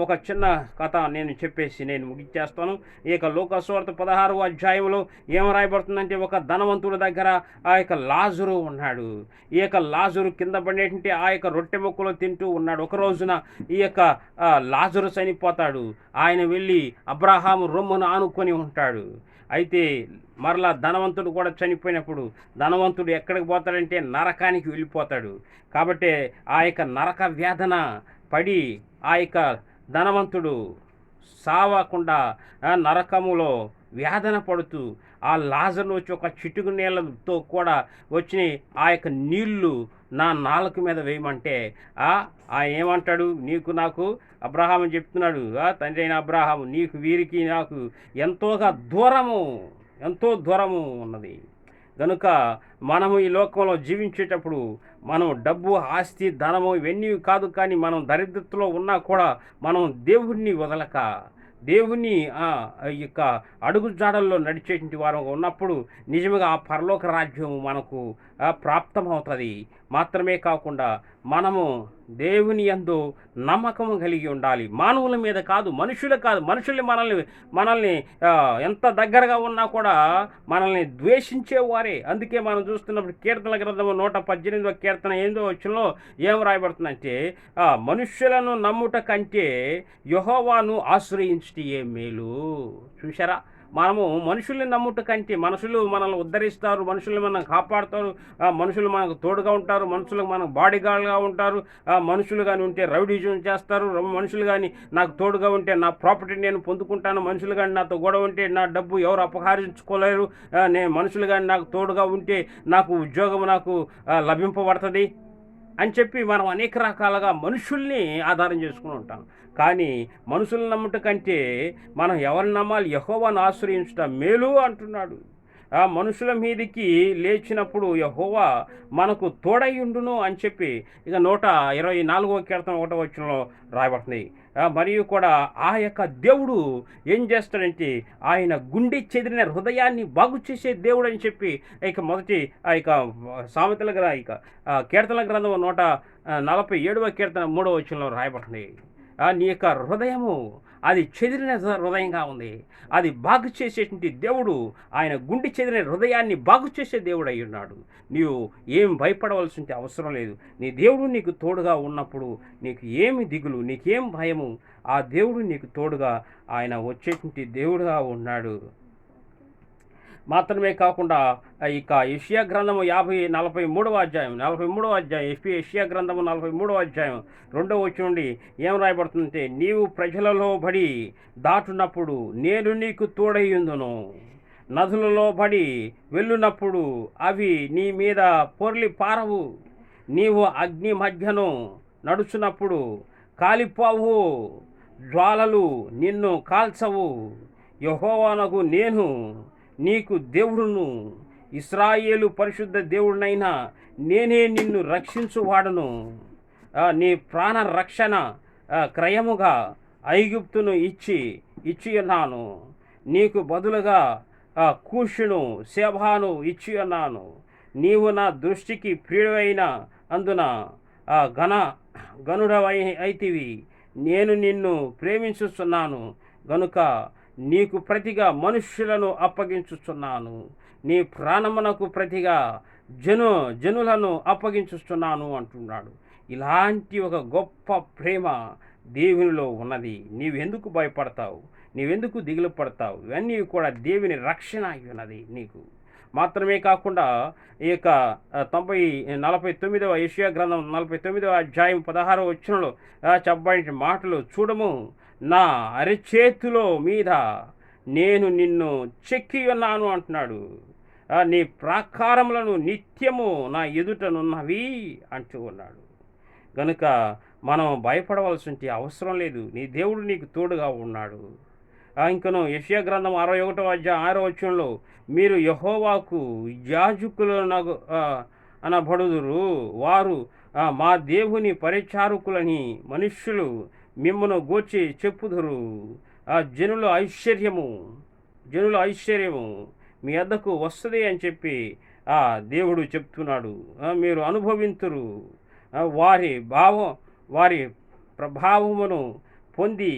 ఒక చిన్న కథ నేను చెప్పేసి నేను ముగించేస్తాను. ఈ యొక్క లూకా సువార్త 16వ అధ్యాయంలో ఏం రాయబడుతుందంటే, ఒక ధనవంతుడి దగ్గర ఆ యొక్క లాజరు ఉన్నాడు. ఈ యొక్క లాజరు కింద పడేటువంటి ఆ యొక్క రొట్టె ముక్కలు తింటూ ఉన్నాడు. ఒక రోజున ఈ యొక్క లాజరు చనిపోతాడు. ఆయన వెళ్ళి అబ్రహాము రొమ్మును ఆనుకొని ఉంటాడు. అయితే మరలా ధనవంతుడు కూడా చనిపోయినప్పుడు ధనవంతుడు ఎక్కడికి పోతాడంటే నరకానికి వెళ్ళిపోతాడు. కాబట్టి ఆ యొక్క నరక వేదన పడి ఆ యొక్క ధనవంతుడు సావకుండా నరకములో వేదన పడుతూ ఆ లాజరును వచ్చి ఒక చిటుకు నీళ్ళతో కూడా వచ్చి ఆ యొక్క నీళ్లు నా నాలుక మీద వేయమంటే ఏమంటాడు, నీకు నాకు అబ్రహాము చెప్తున్నాడు, తండ్రి అయిన అబ్రహాము, నీకు వీరికి నాకు ఎంతో దూరము ఉన్నది. కనుక మనము ఈ లోకంలో జీవించేటప్పుడు మనం డబ్బు, ఆస్తి, ధనము ఇవన్నీ కాదు, కానీ మనం దరిద్రతలో ఉన్నా కూడా మనం దేవుణ్ణి వదలక దేవుని యొక్క అడుగు జాడల్లో నడిచేటువంటి వారు ఉన్నప్పుడు నిజంగా ఆ పరలోక రాజ్యం మనకు ప్రాప్తమవుతుంది. మాత్రమే కాకుండా మనము దేవుని యందు నమ్మకము కలిగి ఉండాలి. మానవుల మీద కాదు, మనుషులు మనల్ని ఎంత దగ్గరగా ఉన్నా కూడా మనల్ని ద్వేషించేవారే. అందుకే మనం చూస్తున్నప్పుడు కీర్తనల గ్రంథము 118వ కీర్తన 8వ వచనంలో ఏం రాయబడుతుందంటే, మనుష్యులను నమ్ముట కంటే యెహోవాను ఆశ్రయించుటయే మేలు. చూశారా? మనము మనుషుల్ని నమ్ముట కంటే, మనుషులు మనల్ని ఉద్ధరిస్తారు, మనుషులు మనం కాపాడుతారు, మనుషులు మనకు తోడుగా ఉంటారు, మనుషులు మనకు బాడీగార్డ్గా ఉంటారు, మనుషులు కానీ ఉంటే రౌడీజం చేస్తారు, మనుషులు కానీ నాకు తోడుగా ఉంటే నా ప్రాపర్టీ నేను పొందుకుంటాను, మనుషులు కానీ నాతో గొడవ ఉంటే నా డబ్బు ఎవరు అపహరించుకోలేరు, మనుషులు కానీ నాకు తోడుగా ఉంటే నాకు ఉద్యోగం నాకు లభింపబడుతుంది అని చెప్పి మనం అనేక రకాలుగా మనుషుల్ని ఆధారం చేసుకుని ఉంటాం. కానీ మనుషులను నమ్ముట కంటే మనం ఎవరిని నమ్మాలి? యెహోవాను ఆశ్రయించుట మేలు అంటున్నాడు. మనుషుల మీదికి లేచినప్పుడు యెహోవా మనకు తోడయ్యుండును అని చెప్పి ఇక 124వ కీర్తన 1వ వచనంలో రాయబడుతుంది. మరియు కూడా ఆ యొక్క దేవుడు ఏం చేస్తాడంటే, ఆయన గుండె చెదిరిన హృదయాన్ని బాగు చేసే దేవుడు అని చెప్పి ఇక మొదటి ఆ యొక్క సామెతల కీర్తనల గ్రంథం 147వ కీర్తన 3వ వచనంలో రాయబడుతుంది. నీ యొక్క హృదయము అది చెదిరిన హృదయంగా ఉంది, అది బాగు చేసేటువంటి దేవుడు, ఆయన గుండె చెదిరిన హృదయాన్ని బాగు చేసే దేవుడు అయి ఉన్నాడు. నీవు ఏం భయపడవలసిన అవసరం లేదు. నీ దేవుడు నీకు తోడుగా ఉన్నప్పుడు నీకు ఏమి దిగులు, నీకేం భయము? ఆ దేవుడు నీకు తోడుగా ఆయన వచ్చేటువంటి దేవుడుగా ఉన్నాడు. మాత్రమే కాకుండా ఇక యెషయా గ్రంథము 43వ అధ్యాయం యెషయా గ్రంథము 43వ అధ్యాయం 2వ వచనం నుండి ఏం రాయబడుతుందంటే, నీవు ప్రజలలో బడి దాటునప్పుడు నేను నీకు తోడయ్యుందును, నదులలో బడి వెళ్ళునప్పుడు అవి నీ మీద పొర్లి పారవు, నీవు అగ్ని మధ్యను నడుచున్నప్పుడు కాలిపోవు, జ్వాలలు నిన్ను కాల్చవు. యెహోవానగు నేను నీకు దేవుడును, ఇశ్రాయేలు పరిశుద్ధ దేవుడినైనా నేనే నిన్ను రక్షించువాడను. నీ ప్రాణ రక్షణ క్రయముగా ఐగుప్తును ఇచ్చి ఉన్నాను. నీకు బదులుగా కూషును శేబాను ఇచ్చి ఉన్నాను. నీవు నా దృష్టికి ప్రియుడైన అందున గనుడవై అయితివి. నేను నిన్ను ప్రేమించుచున్నాను గనుక నీకు ప్రతిగా మనుష్యులను అప్పగించుచున్నాను. నీ ప్రాణమునకు ప్రతిగా జనులను అప్పగించుచున్నాను అంటున్నాడు. ఇలాంటి ఒక గొప్ప ప్రేమ దేవునిలో ఉన్నది. నీవెందుకు భయపడతావు? నీవెందుకు దిగులు పడతావు? ఇవన్నీ కూడా దేవుని రక్షణ అయి ఉన్నది నీకు. మాత్రమే కాకుండా ఈ యొక్క 49వ యెషయా గ్రంథం 49వ అధ్యాయం 16వ వచనంలో చెప్పబడిన మాటలు చూడము. నా అరిచేతులో మీద నేను నిన్ను చెక్కి ఉన్నాను అంటున్నాడు. నీ ప్రాకారములను నిత్యము నా ఎదుటనున్నవి అంటూ ఉన్నాడు. గనుక మనం భయపడవలసిన అవసరం లేదు. నీ దేవుడు నీకు తోడుగా ఉన్నాడు. ఇంకను యెషయా గ్రంథం 61వ అధ్యాయం 6వ వచనంలో మీరు యెహోవాకు యాజకులు అనబడుదురు, వారు మా దేవుని పరిచారకులని మనుష్యులు మిమ్మను గూర్చి చెప్పుదురు. జనుల ఐశ్వర్యము మీ వద్దకు వస్తుంది అని చెప్పి దేవుడు చెప్తున్నాడు. మీరు అనుభవింతురు, వారి ప్రభావమును పొంది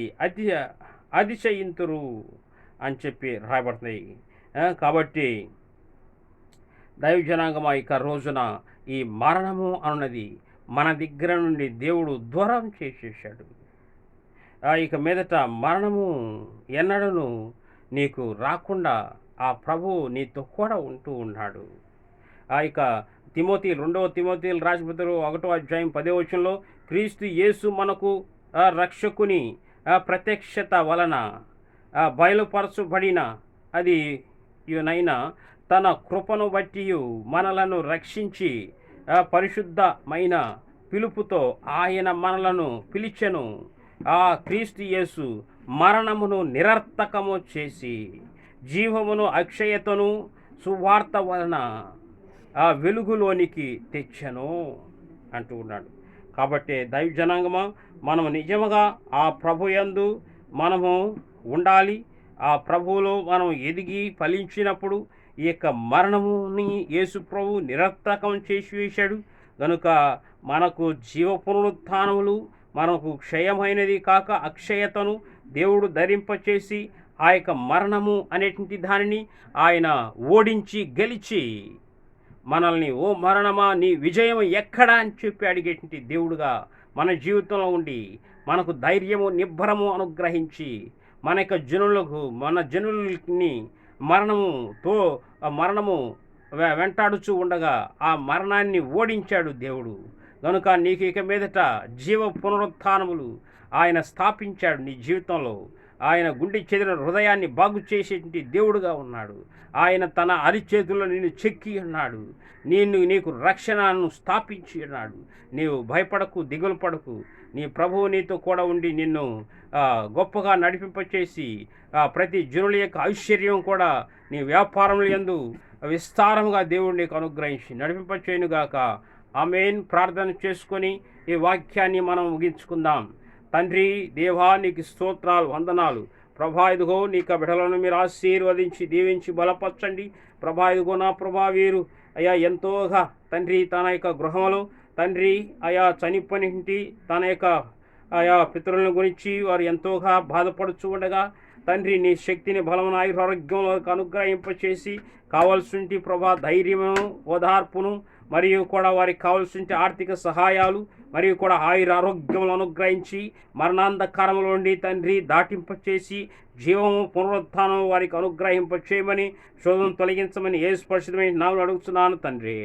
అతిశయింతురు అని చెప్పి రాయబడుతున్నాయి. కాబట్టి దైవజనాంగమా ఇక రోజున ఈ మరణము అన్నది మన దగ్గర నుండి దేవుడు దూరం చేసేసాడు. ఇక మీదట మరణము ఎన్నడను నీకు రాకుండా ఆ ప్రభువు నీతో కూడా ఉంటూ ఉన్నాడు. ఇక రెండవ తిమోతిలు రాజపత్రులు 1వ అధ్యాయం 10వ వచనంలో క్రీస్తు యేసు మనకు రక్షకుని ప్రత్యక్షత వలన బయలుపరచబడిన అది యునైనా తన కృపను బట్టి మనలను రక్షించి పరిశుద్ధమైన పిలుపుతో ఆయన మనలను పిలిచెను. క్రీస్తు యేసు మరణమును నిరర్థకము చేసి జీవమును అక్షయతను సువార్త వలన వెలుగులోనికి తెచ్చెను అంటూ ఉన్నాడు. కాబట్టి దైవజనాంగమా, మనము నిజముగా ఆ ప్రభు యందు మనము ఉండాలి. ఆ ప్రభువులో మనం ఎదిగి ఫలించినప్పుడు ఈ యొక్క మరణముని యేసు ప్రభు నిరర్థకం చేసి వేశాడు. కనుక మనకు జీవ పునరుత్థానములు, మనకు క్షయమైనది కాక అక్షయతను దేవుడు ధరింపచేసి ఆ యొక్క మరణము అనేటువంటి దానిని ఆయన ఓడించి గెలిచి మనల్ని, ఓ మరణమా నీ విజయం ఎక్కడా అని చెప్పి అడిగేటువంటి దేవుడుగా మన జీవితంలో ఉండి మనకు ధైర్యము నిబ్బరము అనుగ్రహించి మన జనులని మరణము వెంటాడుచూ ఉండగా ఆ మరణాన్ని ఓడించాడు దేవుడు. కనుక నీకు ఇక మీదట జీవ పునరుత్థానములు ఆయన స్థాపించాడు నీ జీవితంలో. ఆయన గుండె చెదిరిన హృదయాన్ని బాగు చేసేటువంటి దేవుడుగా ఉన్నాడు. ఆయన తన అరిచేతుల్లో నిన్ను చెక్కి ఉన్నాడు. నీకు రక్షణను స్థాపించి ఉన్నాడు. నీవు భయపడకు, దిగులు పడకు. నీ ప్రభువు నీతో కూడా ఉండి నిన్ను గొప్పగా నడిపింపచేసి ప్రతి జనుల యొక్క ఐశ్వర్యం కూడా నీ వ్యాపారముల యందు విస్తారముగా దేవుడు నీకు అనుగ్రహించి నడిపింపచేయునుగాక. ఆమేన్. ప్రార్థన చేసుకొని ఈ వాక్యాన్ని మనం ముగించుకుందాం. తండ్రి దేవా, నీకు స్తోత్రాలు, వందనాలు. ప్రభా, ఇదిగో నీకు బిడ్డలను మీరు ఆశీర్వదించి దీవించి బలపరచండి. ప్రభా, ఇదిగో నా ప్రభా, వీరు అయా ఎంతోగా తండ్రి తన యొక్క గృహంలో తండ్రి అయా చనిపోయినటువంటి తన యొక్క ఆయా పితరులను గురించి వారు ఎంతోగా బాధపడుచు ఉండగా తండ్రి నీ శక్తిని బలమును ఆరోగ్యంలోకి అనుగ్రహింపచేసి కావలసిన ప్రభా ధైర్యమును ఓదార్పును మరియు కూడా వారికి కావలసిన ఆర్థిక సహాయాలు మరియు కూడా ఆరోగ్యములు అనుగ్రహించి మరణాంధకారంలో నుండి తండ్రి దాటింపచేసి జీవము పునరుత్థానం వారికి అనుగ్రహింపచేయమని శోధను తొలగించమని యేసు పరిశుద్ధమైన నామములో అడుగుతున్నాను తండ్రి.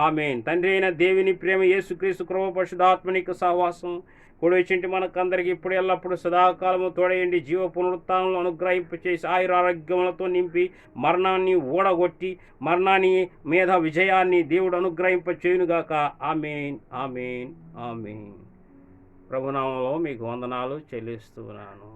ఆమేన్. తండ్రి అయిన దేవుని ప్రేమ, యేసుక్రీస్తు కృప, పరిశుద్ధాత్మనిక సహవాసం కూడి వచ్చింటి మనకందరికి ఇప్పుడు ఎల్లప్పుడు సదాకాలము తోడయండి. జీవ పునరుత్థానంలో అనుగ్రహింపచేసి ఆరోగ్యములతో నింపి మరణాన్ని ఓడగొట్టి మరణాన్ని మీద విజయాన్ని దేవుడు అనుగ్రహింపచేయునుగాక. ఆమేన్, ఆమేన్, ఆమేన్. ప్రభునామంలో మీకు వందనాలు చెల్లిస్తున్నాను.